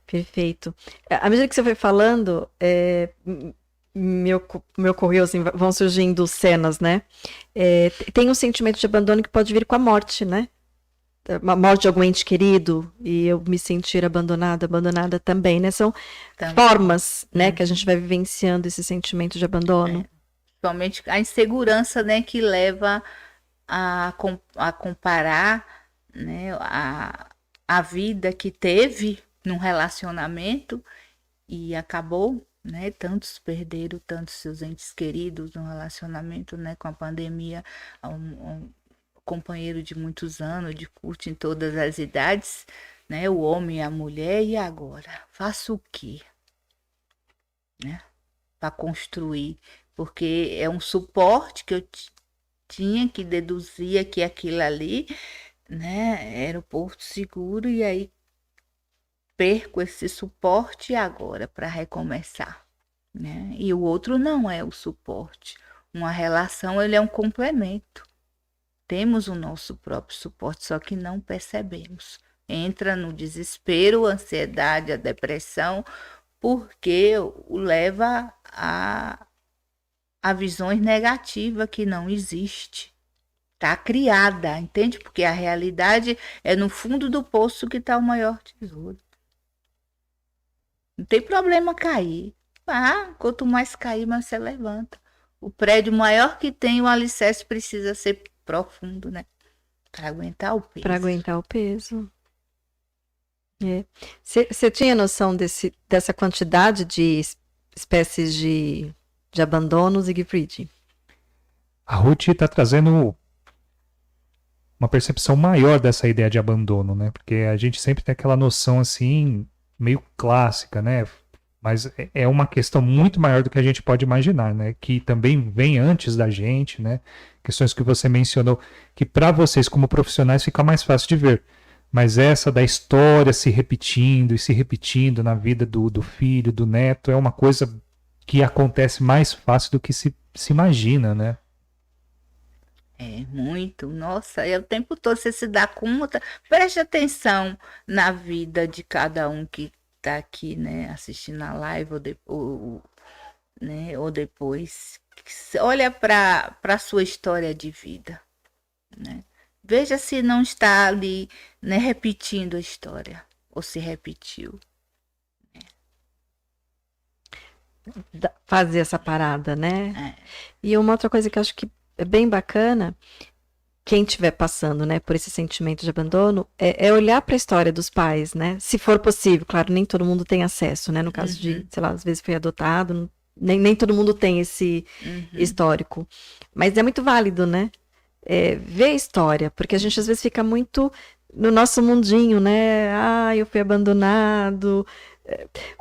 Perfeito. À medida que você foi falando, me ocorreu, assim, vão surgindo cenas, né? Tem um sentimento de abandono que pode vir com a morte, né? A morte de algum ente querido e eu me sentir abandonada também, né? São formas, né, que a gente vai vivenciando esse sentimento de abandono. Principalmente a insegurança, né, que leva a comparar, né, a vida que teve num relacionamento e acabou, né? Tantos perderam tantos seus entes queridos no relacionamento, né? Com a pandemia, um companheiro de muitos anos, de curte em todas as idades, né? O homem e a mulher, e agora? Faço o quê? Né? Para construir, porque é um suporte que eu tinha que deduzir que aquilo ali, né? Era o porto seguro, e aí perco esse suporte agora para recomeçar, né? E o outro não é o suporte. Uma relação, ele é um complemento. Temos o nosso próprio suporte, só que não percebemos. Entra no desespero, a ansiedade, a depressão, porque o leva a visões negativas que não existe. Está criada, entende? Porque a realidade é no fundo do poço que está o maior tesouro. Não tem problema cair. Quanto mais cair, mais você levanta. O prédio maior que tem, o alicerce precisa ser profundo, né? Para aguentar o peso. Para aguentar o peso. Você tinha noção dessa quantidade de espécies de abandono, Siegfried? A Ruth está trazendo uma percepção maior dessa ideia de abandono, né? Porque a gente sempre tem aquela noção assim, meio clássica, né? Mas é uma questão muito maior do que a gente pode imaginar, né? Que também vem antes da gente, né? Questões que você mencionou, que para vocês como profissionais fica mais fácil de ver. Mas essa da história se repetindo e se repetindo na vida do filho, do neto, é uma coisa que acontece mais fácil do que se imagina, né? É muito, nossa, é o tempo todo você se dá conta, preste atenção na vida de cada um que tá aqui, né, assistindo a live né, ou depois, olha para a sua história de vida, né? Veja se não está ali, né, repetindo a história, ou se repetiu. Fazer essa parada, né? É. E uma outra coisa que eu acho que é bem bacana, quem estiver passando, né, por esse sentimento de abandono, é olhar para a história dos pais, né? Se for possível, claro, nem todo mundo tem acesso, né? No caso de, sei lá, às vezes foi adotado, nem todo mundo tem esse histórico. Mas é muito válido, né? Ver a história, porque a gente às vezes fica muito no nosso mundinho, né? Ah, eu fui abandonado.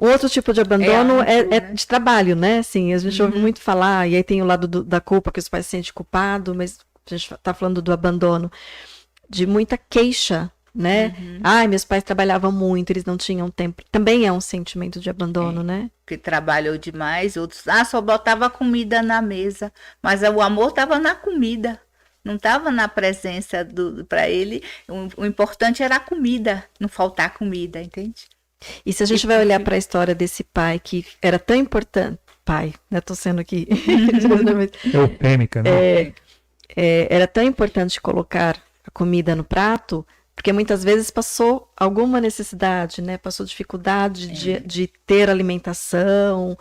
Um outro tipo de abandono é de trabalho, né? Assim, a gente ouve muito falar, e aí tem o lado da culpa, que os pais se sentem culpados, mas a gente está falando do abandono, de muita queixa, né? Ai, meus pais trabalhavam muito, eles não tinham tempo. Também é um sentimento de abandono, né? Que trabalhou demais, outros, só botava comida na mesa, mas o amor estava na comida. Não estava na presença para ele. O importante era a comida, não faltar comida, entende? E se a gente vai olhar para a história desse pai que era tão importante, pai, né? Tô sendo aqui eufêmica, né? Era tão importante colocar a comida no prato, porque muitas vezes passou alguma necessidade, né? Passou dificuldade de ter alimentação.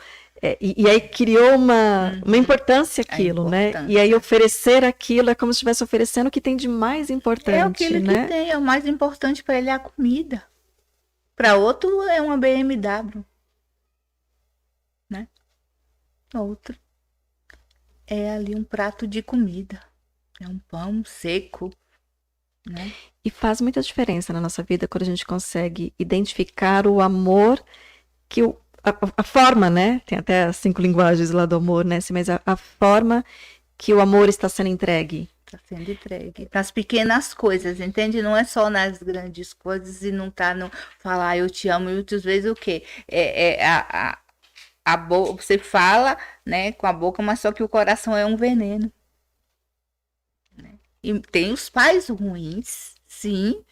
E aí criou uma importância aquilo, né? E aí oferecer aquilo é como se estivesse oferecendo o que tem de mais importante, é aquilo né? que tem, é o mais importante para ele é a comida. Para outro é uma BMW, né? Outro é ali um prato de comida, é um pão seco, né? E faz muita diferença na nossa vida quando a gente consegue identificar o amor que a forma, né? Tem até as 5 linguagens lá do amor, né? Mas a forma que o amor está sendo entregue. Está sendo entregue. Nas pequenas coisas, entende? Não é só nas grandes coisas e não tá no falar eu te amo e outras vezes o quê? A boca, você fala, né, com a boca, mas só que o coração é um veneno. Né? E tem os pais ruins, sim,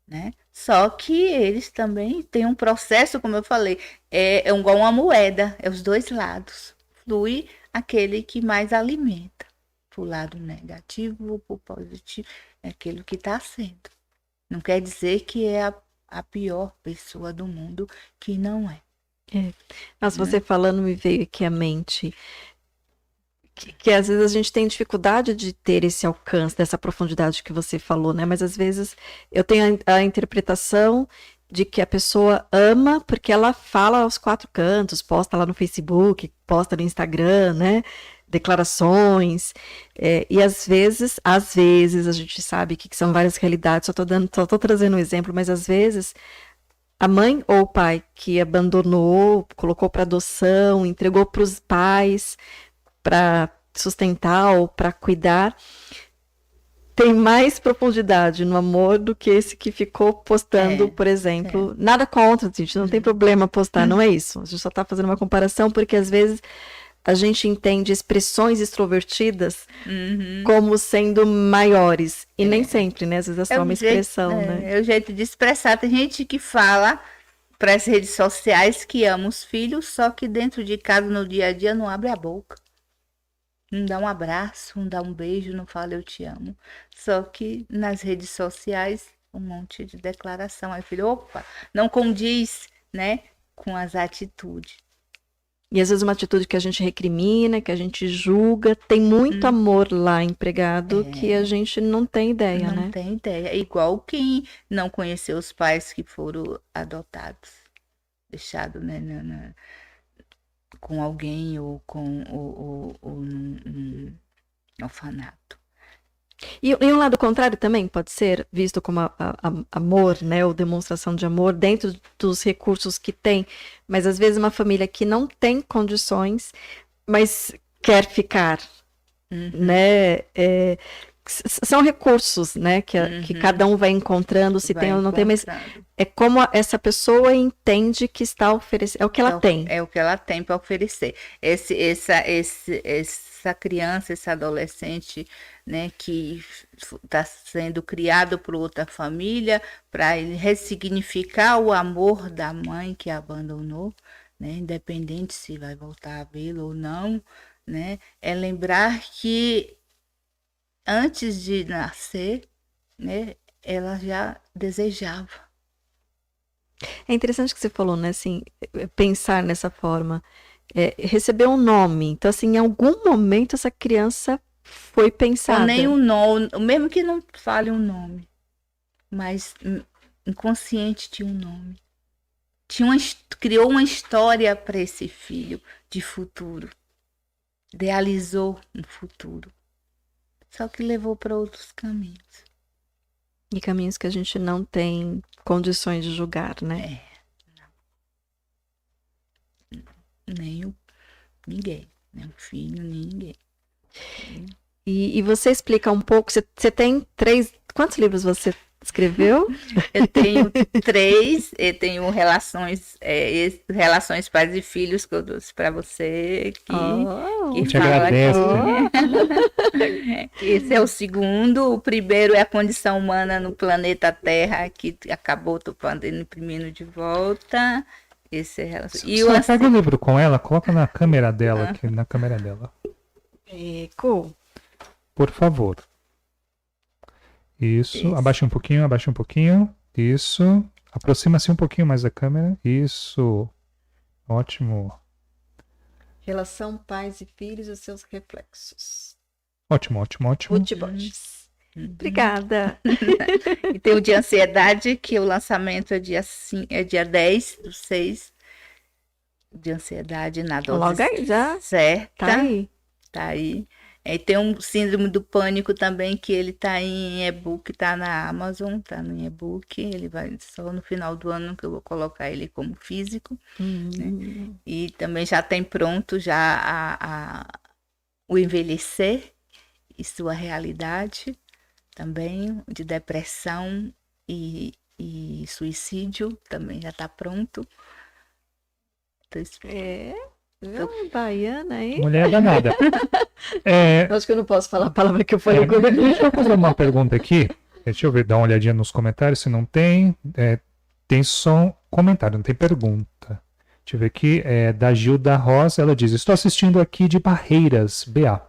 né? Só que eles também têm um processo, como eu falei, é igual uma moeda, é os dois lados. Flui aquele que mais alimenta. Pro lado negativo ou pro positivo, é aquilo que está sendo. Não quer dizer que é a pior pessoa do mundo, que não é. Mas você falando me veio aqui à mente que às vezes a gente tem dificuldade de ter esse alcance, dessa profundidade que você falou, né? Mas às vezes eu tenho a interpretação de que a pessoa ama porque ela fala aos 4 cantos, posta lá no Facebook, posta no Instagram, né? Declarações, e às vezes a gente sabe que são várias realidades, só tô trazendo um exemplo, mas às vezes a mãe ou o pai que abandonou, colocou para adoção, entregou para os pais para sustentar ou para cuidar, tem mais profundidade no amor do que esse que ficou postando, por exemplo. Nada contra, gente, não tem problema postar, não é isso. A gente só está fazendo uma comparação porque às vezes a gente entende expressões extrovertidas como sendo maiores. E nem sempre, né? Às vezes é só uma expressão, né? É o jeito de expressar. Tem gente que fala para as redes sociais que ama os filhos, só que dentro de casa, no dia a dia, não abre a boca. Não dá um abraço, não dá um beijo, não fala eu te amo. Só que nas redes sociais, um monte de declaração. Aí, filho, opa, não condiz, né, com as atitudes. E às vezes uma atitude que a gente recrimina, que a gente julga, tem muito amor lá empregado que a gente não tem ideia, né? Não tem ideia. É igual quem não conheceu os pais que foram adotados, deixados, né, com alguém ou com um orfanato. E um lado contrário também pode ser visto como amor, né, ou demonstração de amor dentro dos recursos que tem, mas às vezes uma família que não tem condições, mas quer ficar, né, são recursos, né? Que cada um vai encontrando, se tem ou não tem, mas é como essa pessoa entende que está oferecendo, é o que ela tem. É o que ela tem para oferecer. Essa criança, esse adolescente, né, que está sendo criado por outra família, para ele ressignificar o amor da mãe que abandonou, né, independente se vai voltar a vê-lo ou não, né, é lembrar que antes de nascer, né, ela já desejava. É interessante que você falou, né? Assim, pensar nessa forma. Receber um nome. Então, assim, em algum momento essa criança foi pensada. Ou nem um nome, mesmo que não fale um nome, mas inconsciente tinha um nome. Criou uma história para esse filho de futuro. Idealizou um futuro. Só que levou para outros caminhos. E caminhos que a gente não tem condições de julgar, né? Ninguém. Nem o filho, nem ninguém. E você explica um pouco, você tem 3... Quantos livros você escreveu? Eu tenho 3, eu tenho relações pais e filhos que eu trouxe para você. Que te agradece. Esse é o segundo. O primeiro é a condição humana no planeta Terra, que acabou, tô imprimindo de volta. Esse é relação. Pega o livro com ela, coloca na câmera dela, aqui na câmera dela. Por favor. Isso. Abaixa um pouquinho. Isso. Aproxima-se um pouquinho mais da câmera. Isso. Ótimo. Relação pais e filhos e os seus reflexos. Ótimo. Ruth Borges. Obrigada. E tem o de ansiedade, que o lançamento é dia 10/6. De ansiedade na dose logo aí, já certa. Tá aí. E tem um síndrome do pânico também, que ele tá em e-book, tá na Amazon, tá no e-book. Ele vai só no final do ano que eu vou colocar ele como físico. Né? E também já tem pronto já o envelhecer e sua realidade. Também de depressão e suicídio, também já está pronto. Baiana aí. Mulher danada. Acho que eu não posso falar a palavra que eu falei. Deixa eu fazer uma pergunta aqui. Deixa eu ver, dar uma olhadinha nos comentários, se não tem. Tem só comentário, não tem pergunta. Deixa eu ver aqui. Da Gilda Rosa, ela diz: estou assistindo aqui de Barreiras, BA.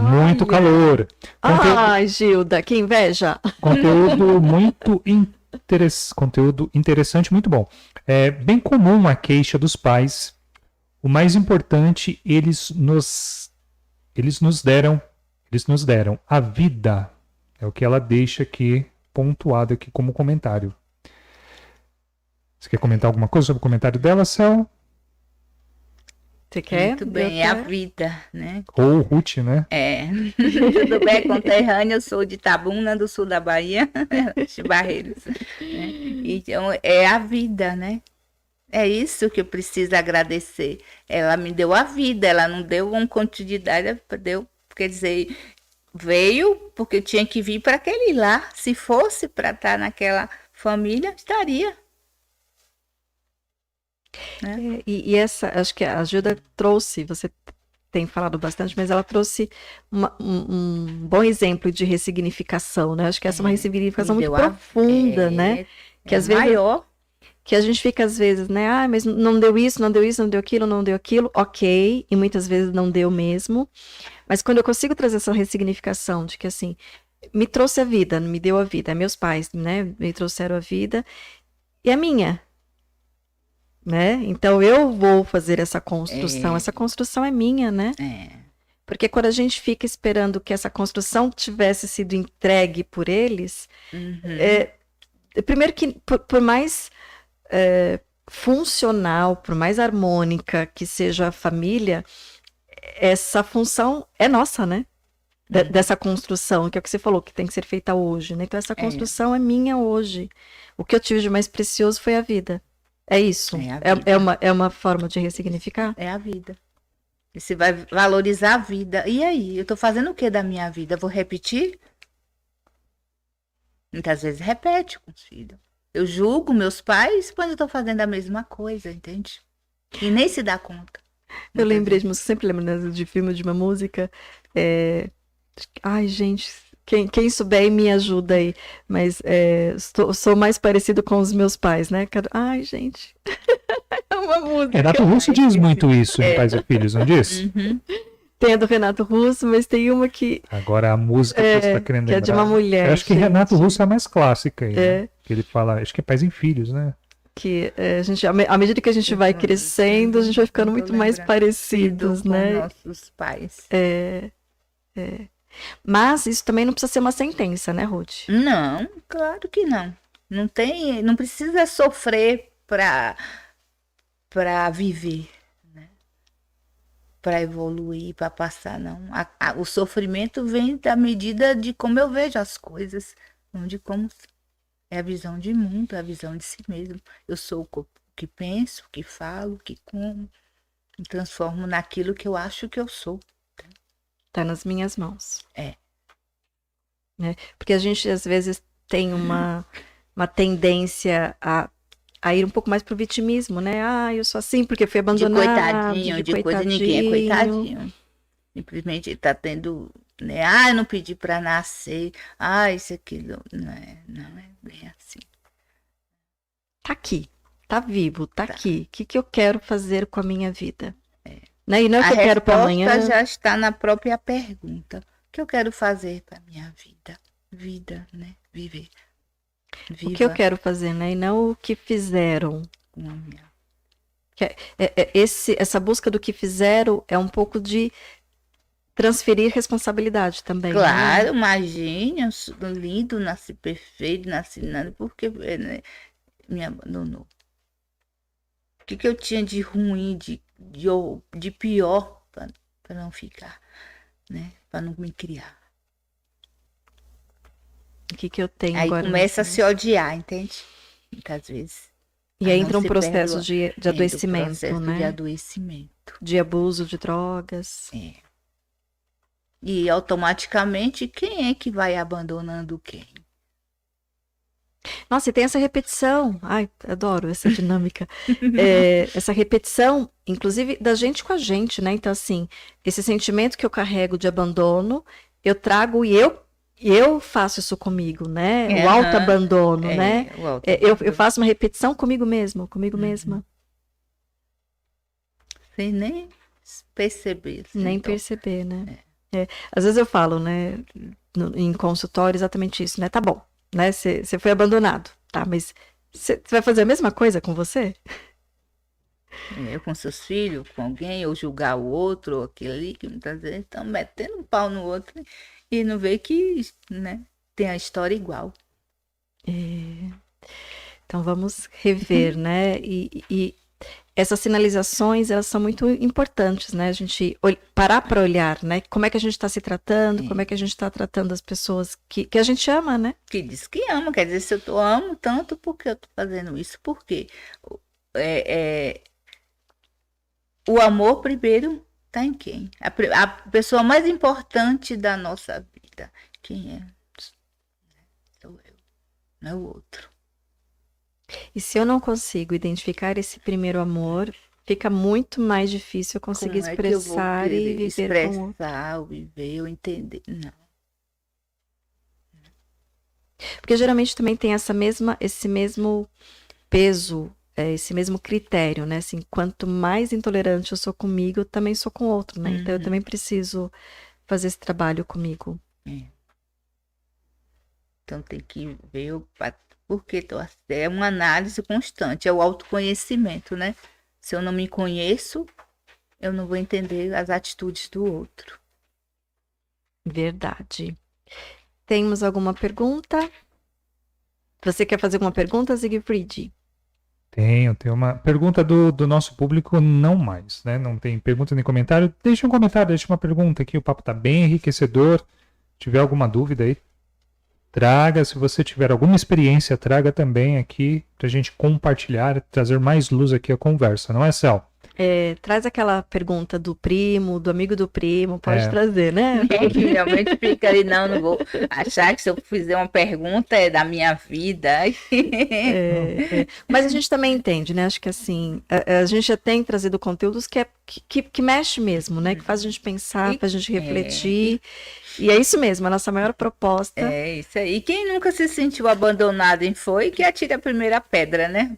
Muito calor. Ai, Gilda, que inveja. Conteúdo interessante, muito bom. É bem comum a queixa dos pais. O mais importante, eles nos deram a vida. É o que ela deixa aqui pontuado aqui como comentário. Você quer comentar alguma coisa sobre o comentário dela, Cel? Você quer? Muito bem, a vida, né? Ou Ruth, né? Tudo bem, conterrânea, eu sou de Itabuna, do sul da Bahia, de Barreiros. Né? Então, é a vida, né? É isso que eu preciso agradecer. Ela me deu a vida, ela não deu uma continuidade, quer dizer, veio porque eu tinha que vir para aquele lá. Se fosse para estar naquela família, estaria. Né? E essa, acho que a Gilda trouxe, você tem falado bastante, mas ela trouxe um bom exemplo de ressignificação, né? Acho que essa é uma ressignificação muito profunda, né? Que às vezes maior. Que a gente fica às vezes, né? Mas não deu isso, não deu aquilo, ok, e muitas vezes não deu mesmo. Mas quando eu consigo trazer essa ressignificação de que assim, me trouxe a vida, me deu a vida, meus pais, né? Me trouxeram a vida e a minha. Né? Então eu vou fazer essa construção. Essa construção é minha, né? Porque quando a gente fica esperando que essa construção tivesse sido entregue por eles, primeiro que por mais funcional, por mais harmônica que seja a família, essa função é nossa, né? Dessa construção, que é o que você falou, que tem que ser feita hoje, né? Então essa construção é minha hoje. O que eu tive de mais precioso foi a vida. É isso? É uma forma de ressignificar? É a vida. Você vai valorizar a vida. E aí? Eu tô fazendo o que da minha vida? Vou repetir? Muitas vezes repete com os filhos. Eu julgo meus pais quando eu tô fazendo a mesma coisa, entende? E nem se dá conta. Eu lembrei de música, sempre lembro, né, de filme, de uma música. Ai, gente, quem souber me ajuda aí. Mas sou mais parecido com os meus pais, né? Ai, gente. É uma música. Renato Russo diz muito isso em Pais e Filhos, não diz? Uhum. Tem a do Renato Russo, mas tem uma que Agora a música que você está querendo que é lembrar. de uma mulher. Eu acho que gente, Renato Russo é a mais clássica aí, É. né? Que ele fala, acho que é Pais e Filhos, né? que a gente, à medida que a gente vai crescendo, a gente vai ficando Não tô muito mais lembrando. parecidos, Com né? nossos pais. Mas isso também não precisa ser uma sentença, né, Ruth? Não, claro que não. Não precisa sofrer para viver, né? Para evoluir, para passar, não. O sofrimento vem da medida de como eu vejo as coisas, não de como é a visão de mundo, a visão de si mesmo. Eu sou o que penso, o que falo, o que como, me transformo naquilo que eu acho que eu sou. Tá nas minhas mãos. É. Né? Porque a gente, às vezes, tem uma tendência a ir um pouco mais pro vitimismo, né? Ah, eu sou assim porque fui De abandonado, coitadinho, de coisa, ninguém é coitadinho. Simplesmente tá tendo, né? Ah, eu não pedi para nascer. Ah, isso, aquilo. Não é bem assim. Tá aqui, tá vivo, tá aqui. O que eu quero fazer com a minha vida? Né? E não é o que eu quero para amanhã. A resposta já está na própria pergunta. O que eu quero fazer para minha vida? Vida, né? Viver. O que eu quero fazer, né? E não o que fizeram. Essa busca do que fizeram é um pouco de transferir responsabilidade também. Claro, né? imagina, lindo, nasci perfeito, nasci nada, porque né, me abandonou. O que eu tinha de ruim, de pior para não ficar, né? Para não me criar. O que eu tenho aí agora? Começa a se odiar, entende? Muitas vezes. E aí entra um processo de adoecimento, processo né? De adoecimento. De abuso de drogas. E automaticamente, quem é que vai abandonando quem? Nossa, e tem essa repetição. Ai, adoro essa dinâmica. Essa repetição, inclusive, da gente com a gente, né? Então, assim, esse sentimento que eu carrego de abandono, eu trago e eu faço isso comigo, né? O autoabandono, né? Eu faço uma repetição comigo mesmo, comigo mesma. Sem nem perceber. Assim, nem perceber, né? Às vezes eu falo, né, em consultório exatamente isso, né? Tá bom, né? Você foi abandonado, tá? Mas você vai fazer a mesma coisa com você? Com seus filhos, com alguém, ou julgar o outro, ou aquele ali, que muitas vezes estão metendo um pau no outro e não vê que, né, tem a história igual. Então vamos rever, né? E essas sinalizações, elas são muito importantes, né? A gente parar para olhar, né? Como é que a gente está se tratando, como é que a gente está tratando as pessoas que a gente ama, né? Que diz que ama, quer dizer, se eu amo tanto, por que eu tô fazendo isso? Por quê? O amor primeiro está em quem? A pessoa mais importante da nossa vida. Quem é? Sou eu, não é o outro. E se eu não consigo identificar esse primeiro amor, fica muito mais difícil eu conseguir expressar e viver com o outro. Expressar, ou viver, ou entender. Não. Porque geralmente também tem esse mesmo peso, esse mesmo critério, né? Assim, quanto mais intolerante eu sou comigo, eu também sou com o outro, né? Então eu também preciso fazer esse trabalho comigo. Então tem que ver porque é uma análise constante, é o autoconhecimento, né? Se eu não me conheço, eu não vou entender as atitudes do outro. Verdade. Temos alguma pergunta? Você quer fazer alguma pergunta, Siegfried? Tenho uma pergunta do nosso público, não mais, né? Não tem pergunta nem comentário. Deixa um comentário, deixa uma pergunta aqui, o papo tá bem enriquecedor. Se tiver alguma dúvida aí, traga. Se você tiver alguma experiência, traga também aqui pra gente compartilhar, trazer mais luz aqui à conversa, não é, Cel? Traz aquela pergunta do primo, do amigo do primo, pode É. trazer, né? Realmente fica ali, não vou achar que se eu fizer uma pergunta é da minha vida. Mas a gente também entende, né? Acho que assim, a gente já tem trazido conteúdos que mexe mesmo, né? Que faz a gente pensar, faz a gente refletir. E é isso mesmo, a nossa maior proposta. É isso aí. Quem nunca se sentiu abandonado em foi, que atire a primeira pedra, né?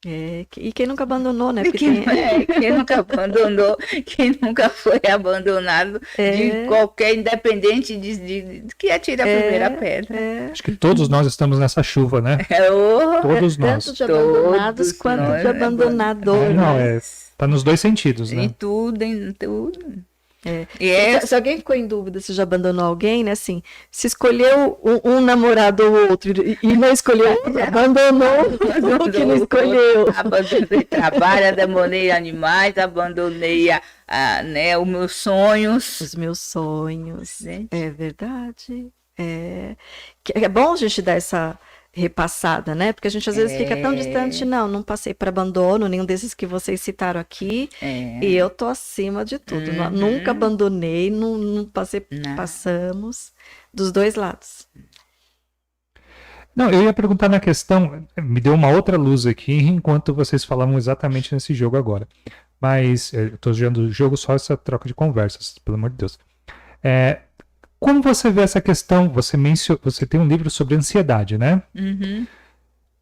E quem nunca abandonou, né? Porque Quem nunca abandonou, quem nunca foi abandonado de qualquer, independente de que atire a primeira pedra. Acho que todos nós estamos nessa chuva, né? Todos nós. Tanto de abandonados Todos quanto nós, de abandonadores. Não, tá nos dois sentidos, Em né? tudo, em tudo. Se alguém ficou em dúvida se já abandonou alguém, né? Assim, se escolheu um namorado ou outro e não escolheu, abandonou o que não escolheu. Abandonei trabalho, abandonei animais, abandonei né, os meus sonhos. Os meus sonhos. Gente. É verdade. É bom a gente dar essa repassada, né? Porque a gente às vezes fica tão distante, não passei por abandono, nenhum desses que vocês citaram aqui, e eu tô acima de tudo. Nunca abandonei, não passei, passamos dos dois lados. Não, eu ia perguntar na questão, me deu uma outra luz aqui enquanto vocês falavam exatamente nesse jogo agora. Mas eu tô jogando o jogo só essa troca de conversas, pelo amor de Deus. Como você vê essa questão? Você tem um livro sobre ansiedade, né? Uhum.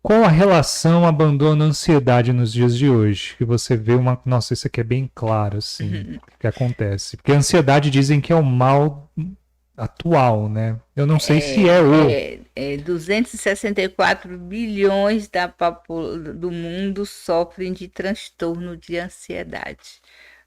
Qual a relação abandono-ansiedade nos dias de hoje? Que você vê Nossa, isso aqui é bem claro, assim, o que acontece. Porque a ansiedade dizem que é o mal atual, né? Eu não sei se é o... 264 bilhões do mundo sofrem de transtorno de ansiedade.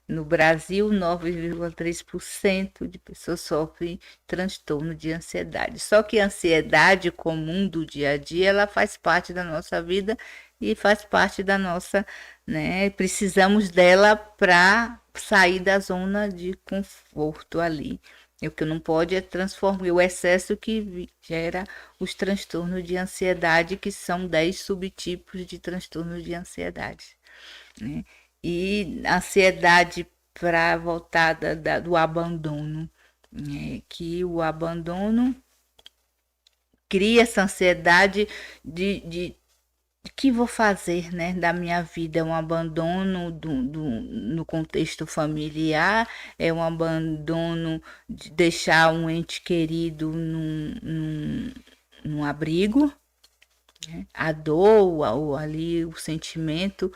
No Brasil, 9,3% de pessoas sofrem transtorno de ansiedade. Só que a ansiedade comum do dia a dia, ela faz parte da nossa vida e faz parte da nossa, né? Precisamos dela para sair da zona de conforto ali. O que não pode é transformar o excesso que gera os transtornos de ansiedade, que são 10 subtipos de transtorno de ansiedade, né? E ansiedade para voltada do abandono, né? Que o abandono cria essa ansiedade de que vou fazer, né, da minha vida. É um abandono no contexto familiar, é um abandono de deixar um ente querido num abrigo, né? A dor, ou ali o sentimento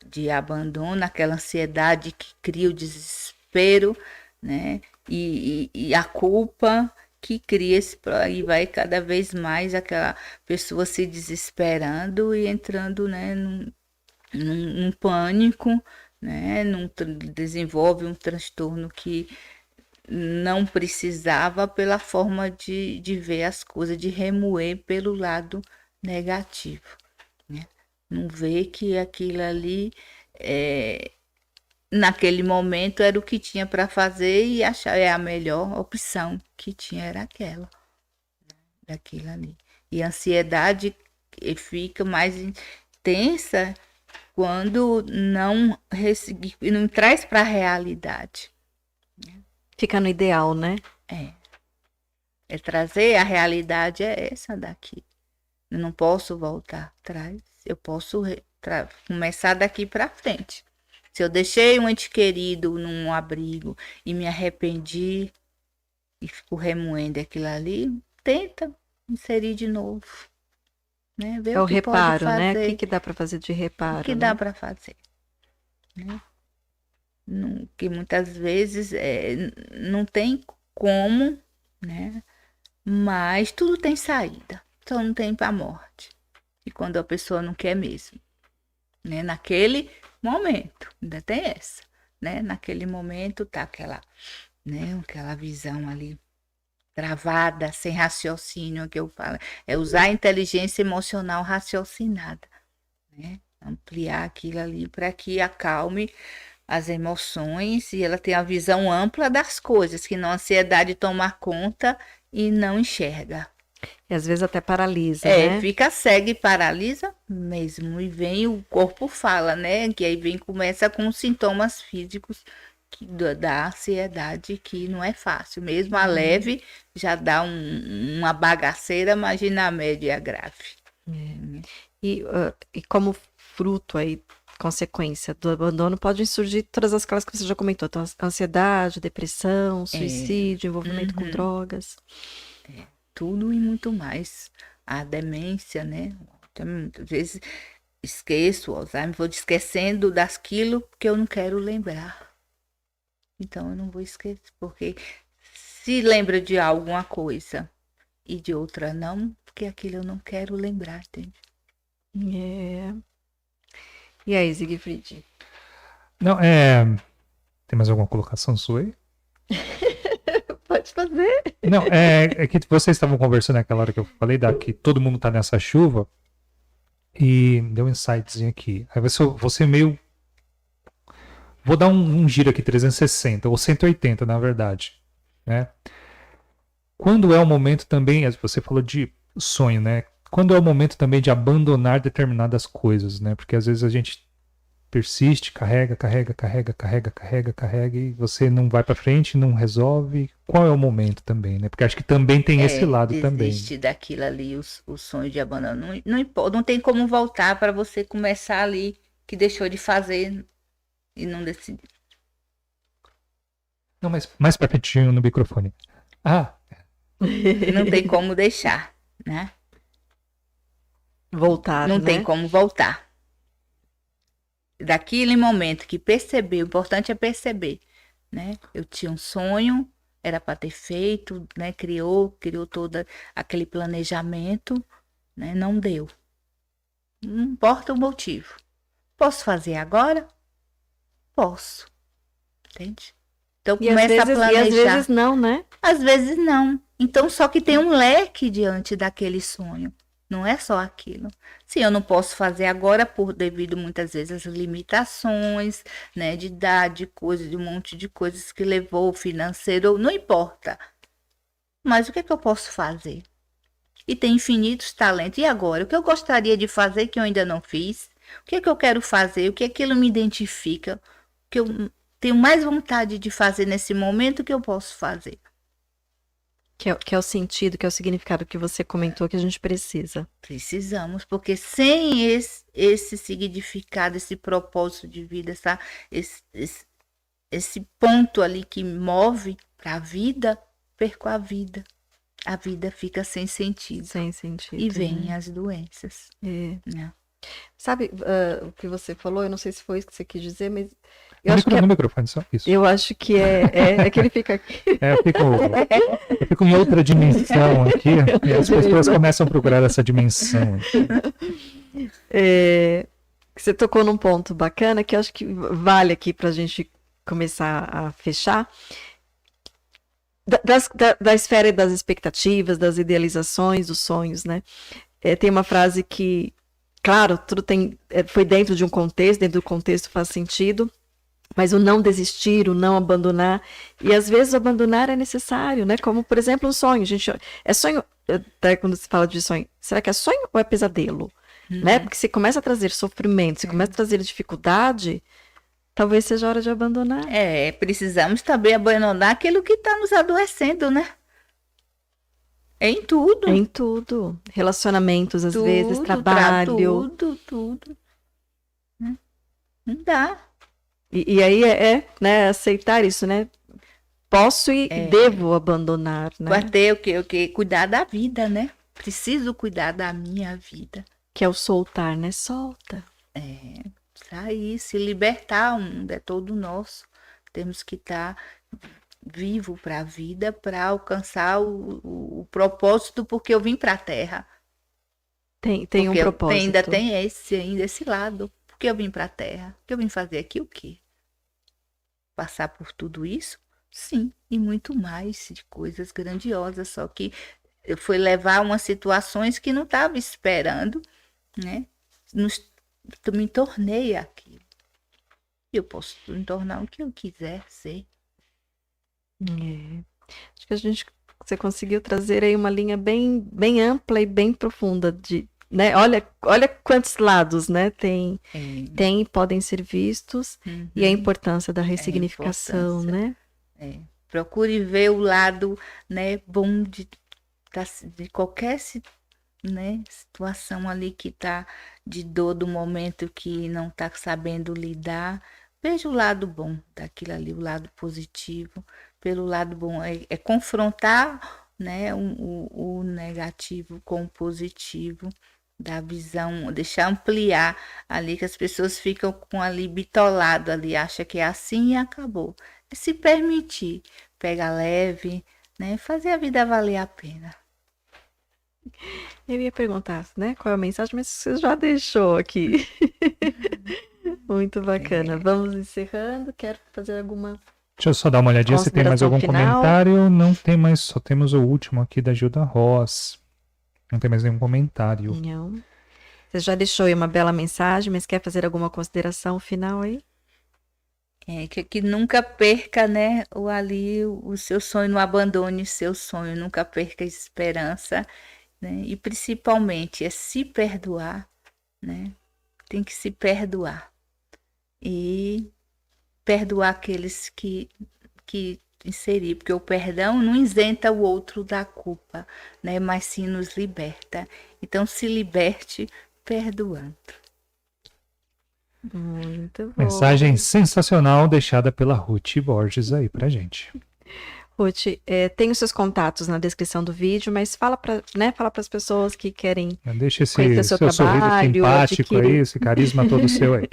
de abandono, aquela ansiedade que cria o desespero, né? E a culpa que cria e vai cada vez mais aquela pessoa se desesperando e entrando, né, num pânico, né? Desenvolve um transtorno que não precisava, pela forma de ver as coisas, de remoer pelo lado negativo, né? Não vê que aquilo ali, naquele momento, era o que tinha para fazer e achar a melhor opção que tinha era aquela, daquilo ali. E a ansiedade fica mais intensa quando não traz para a realidade. Fica no ideal, né? É trazer a realidade, é essa daqui. Eu não posso voltar atrás, eu posso começar daqui para frente. Se eu deixei um ente querido num abrigo e me arrependi e fico remoendo aquilo ali, tenta inserir de novo, né? Ver É o que reparo, pode né? fazer. O que dá para fazer de reparo? O que dá para fazer, né? Que muitas vezes não tem como, né? Mas tudo tem saída, só não tem para a morte. E quando a pessoa não quer mesmo, né? Naquele momento, ainda tem essa, né? Naquele momento tá aquela visão ali travada, sem raciocínio, que eu falo, é usar a inteligência emocional raciocinada, né? Ampliar aquilo ali para que acalme as emoções e ela tenha a visão ampla das coisas, que não a ansiedade tomar conta e não enxerga. E às vezes até paralisa, né? Fica cega e paralisa mesmo. E vem, o corpo fala, né? Que aí começa com os sintomas físicos da ansiedade, que não é fácil. Mesmo a leve já dá uma bagaceira, imagina a média e a grave. E como fruto aí, consequência do abandono, podem surgir todas aquelas que você já comentou. Então, ansiedade, depressão, suicídio, envolvimento com drogas. Tudo e muito mais. A demência, né? Muitas vezes esqueço o Alzheimer, vou esquecendo daquilo que eu não quero lembrar. Então eu não vou esquecer, porque se lembra de alguma coisa e de outra não, porque aquilo eu não quero lembrar, entende? E aí, Siegfried? Não, tem mais alguma colocação sua aí? Pode fazer. Não, é que vocês estavam conversando naquela hora que eu falei que todo mundo tá nessa chuva e deu um insightzinho aqui. Aí você meio... Vou dar um giro aqui 360 ou 180, na verdade, né? Quando é o momento também, você falou de sonho, né? Quando é o momento também de abandonar determinadas coisas, né? Porque às vezes a gente persiste, carrega e você não vai pra frente, não resolve. Qual é o momento também, né? Porque acho que também tem esse lado também. Desiste daquilo ali, o sonho de abandono. Não tem como voltar para você começar ali que deixou de fazer e não decidiu. Não, mas mais pertinho no microfone. Não tem como deixar, né? Voltar, Não né? tem como voltar. Daquele momento que percebeu, o importante é perceber, né? Eu tinha um sonho, era para ter feito, né? Criou todo aquele planejamento, né? Não deu. Não importa o motivo. Posso fazer agora? Posso. Entende? Então começa a planejar. E às vezes não, né? Às vezes não. Então só que tem um leque diante daquele sonho. Não é só aquilo. Se eu não posso fazer agora, devido muitas vezes às limitações, né, de idade, de um monte de coisas que levou, financeiro, não importa. Mas o que é que eu posso fazer? E tem infinitos talentos. E agora? O que eu gostaria de fazer que eu ainda não fiz? O que é que eu quero fazer? O que aquilo me identifica? O que eu tenho mais vontade de fazer nesse momento que eu posso fazer? Que é o sentido, que é o significado que você comentou que a gente precisa. Precisamos, porque sem esse significado, esse propósito de vida, esse ponto ali que move para a vida, perco a vida. A vida fica sem sentido. Sem sentido. E vêm as doenças. Né? Sabe o que você falou? Eu não sei se foi isso que você quis dizer, mas... Eu no microfone, só isso. Eu acho que é que ele fica aqui. Eu fico em outra dimensão aqui, e as pessoas começam a procurar essa dimensão. Você tocou num ponto bacana que eu acho que vale aqui para a gente começar a fechar. Da esfera das expectativas, das idealizações, dos sonhos, né? Tem uma frase que, claro, tudo foi dentro de um contexto, dentro do contexto faz sentido, mas o não desistir, o não abandonar, e às vezes o abandonar é necessário, né? Como, por exemplo, um sonho. É sonho, até quando se fala de sonho, será que é sonho ou é pesadelo? Né? Porque se começa a trazer sofrimento, se começa a trazer dificuldade, talvez seja a hora de abandonar. Precisamos também abandonar aquilo que está nos adoecendo, né? Em tudo. Em tudo. Relacionamentos, às vezes, trabalho. Tudo. Não dá. E aí né, aceitar isso, né? Posso e devo abandonar, né? Vai ter o que? Cuidar da vida, né? Preciso cuidar da minha vida. Que é o soltar, né? Solta. Sair, se libertar, o mundo é todo nosso. Temos que estar vivo para a vida, para alcançar o propósito, porque eu vim para a Terra. Tem um propósito. Ainda tem esse lado. Por que eu vim para a Terra? Porque eu vim fazer aqui o quê? Passar por tudo isso? Sim, e muito mais de coisas grandiosas, só que eu fui levar umas situações que não estava esperando, né? Me tornei aquilo. Eu posso me tornar o que eu quiser ser. Acho que a gente Você conseguiu trazer aí uma linha bem, bem ampla e bem profunda né? Olha quantos lados, né? Tem e podem ser vistos e a importância da ressignificação, né? Procure ver o lado, né, bom de qualquer né, situação ali que está de dor do momento que não está sabendo lidar. Veja o lado bom daquilo ali, o lado positivo. Pelo lado bom é confrontar, né, o negativo com o positivo, da visão, deixar ampliar ali, que as pessoas ficam com ali bitolado ali, acha que é assim e acabou. É se permitir, pegar leve, né, fazer a vida valer a pena. Eu ia perguntar, né, qual é a mensagem, mas você já deixou aqui. Muito bacana. Vamos encerrando. Quero fazer alguma... Deixa eu só dar uma olhadinha se tem mais algum comentário. Não tem mais, só temos o último aqui da Gilda Ross. Não tem mais nenhum comentário. Não. Você já deixou aí uma bela mensagem, mas quer fazer alguma consideração final aí? Que nunca perca, né, o seu sonho, não abandone o seu sonho, nunca perca a esperança, né, e principalmente se perdoar, né, tem que se perdoar e perdoar aqueles que inserir, porque o perdão não isenta o outro da culpa, né, mas sim nos liberta. Então se liberte perdoando. Muito bom. Mensagem sensacional deixada pela Ruth Borges aí pra gente. Ruth, tem os seus contatos na descrição do vídeo, mas fala para as pessoas que querem Deixa esse conhecer o seu sorriso trabalho, simpático adquirir... aí, esse carisma todo seu aí.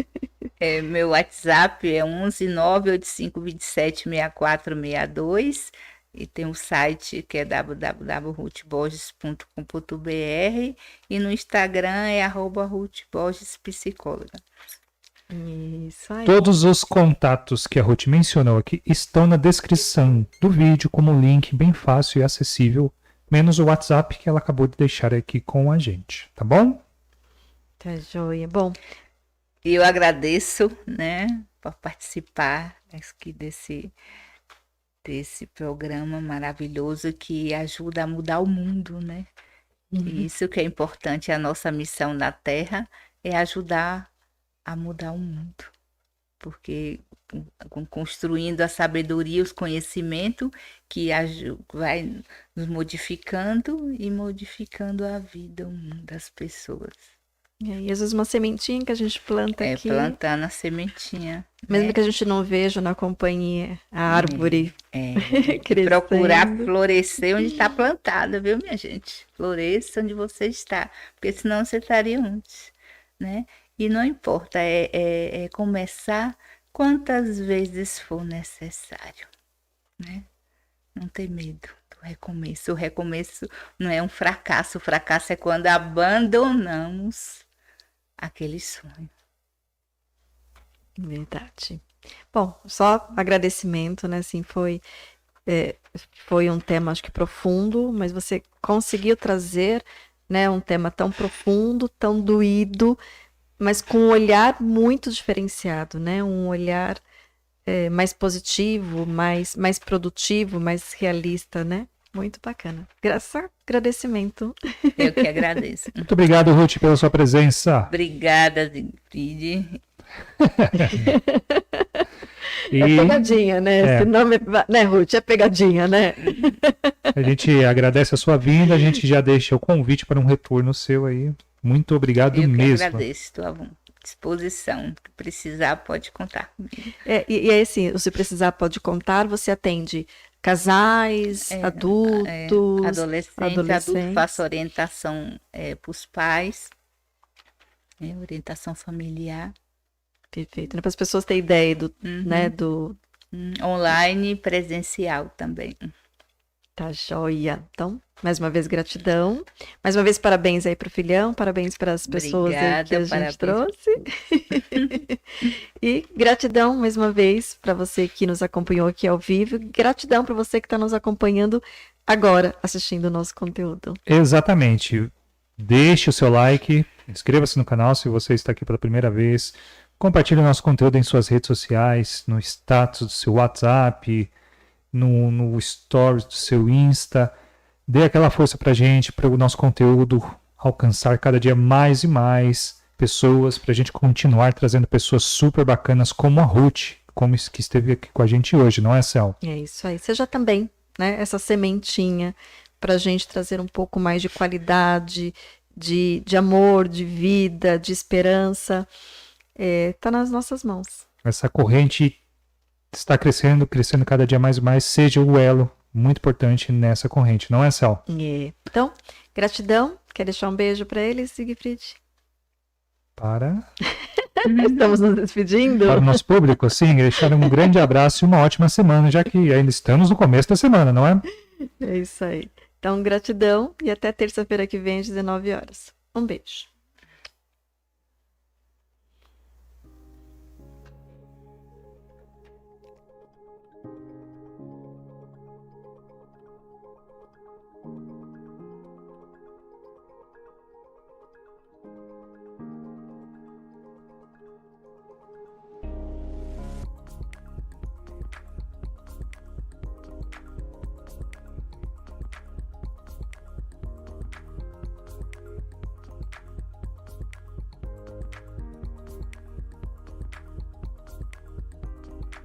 Meu WhatsApp é 11985276462 e tem um site que é www.ruthborges.com.br e no Instagram é @ruthborgespsicóloga. Isso aí. Todos os contatos que a Ruth mencionou aqui estão na descrição do vídeo como um link bem fácil e acessível, menos o WhatsApp que ela acabou de deixar aqui com a gente, tá bom? Tá joia. Bom, e eu agradeço, né, por participar aqui desse programa maravilhoso que ajuda a mudar o mundo, né? E isso que é importante, a nossa missão na Terra é ajudar a mudar o mundo, porque construindo a sabedoria, os conhecimentos que vai nos modificando e modificando a vida, o mundo das pessoas. E aí, às vezes uma sementinha que a gente planta aqui. Plantando a sementinha. Mesmo que a gente não veja, não acompanhe a árvore crescendo. Procurar florescer onde está plantada, viu, minha gente? Floresça onde você está, porque senão você estaria onde, né? E não importa, é começar quantas vezes for necessário, né? Não ter medo do recomeço. O recomeço não é um fracasso. O fracasso é quando abandonamos aquele sonho. Verdade. Bom, só agradecimento, né? Assim, foi um tema, acho que profundo, mas você conseguiu trazer, né, um tema tão profundo, tão doído, mas com um olhar muito diferenciado, né? Um olhar mais positivo, mais produtivo, mais realista, né? Muito bacana. Agradecimento. Eu que agradeço. Muito obrigado, Ruth, pela sua presença. Obrigada, Zigfried. É pegadinha, né? Esse nome, né, Ruth? É pegadinha, né? A gente agradece a sua vinda, a gente já deixa o convite para um retorno seu aí. Muito obrigado mesmo. Eu que agradeço, estou à disposição. Se precisar, pode contar comigo. E aí, assim, se precisar, pode contar. Você atende casais, adultos, adolescentes. Faço orientação para os pais, orientação familiar. Perfeito. Para as pessoas terem ideia né, do... Online e presencial também. Tá joia. Então, mais uma vez, gratidão. Mais uma vez, parabéns aí para o filhão, parabéns para as pessoas aí que a gente trouxe. E gratidão, mais uma vez, para você que nos acompanhou aqui ao vivo. Gratidão para você que está nos acompanhando agora, assistindo o nosso conteúdo. Exatamente. Deixe o seu like, inscreva-se no canal se você está aqui pela primeira vez. Compartilhe o nosso conteúdo em suas redes sociais, no status do seu WhatsApp, no stories do seu Insta. Dê aquela força pra gente, para o nosso conteúdo alcançar cada dia mais e mais pessoas, pra gente continuar trazendo pessoas super bacanas como a Ruth, como que esteve aqui com a gente hoje, não é, Cel? É isso aí. Seja também, né, essa sementinha pra gente trazer um pouco mais de qualidade, de amor, de vida, de esperança. Tá nas nossas mãos. Essa corrente está crescendo, crescendo cada dia mais e mais, seja o elo muito importante nessa corrente, não é, Cel? Então, gratidão. Quer deixar um beijo pra eles, Siegfried? Para Estamos nos despedindo. o nosso público, sim, deixar um grande abraço e uma ótima semana, já que ainda estamos no começo da semana, não é? É isso aí. Então, gratidão e até terça-feira que vem às 19 horas. Um beijo.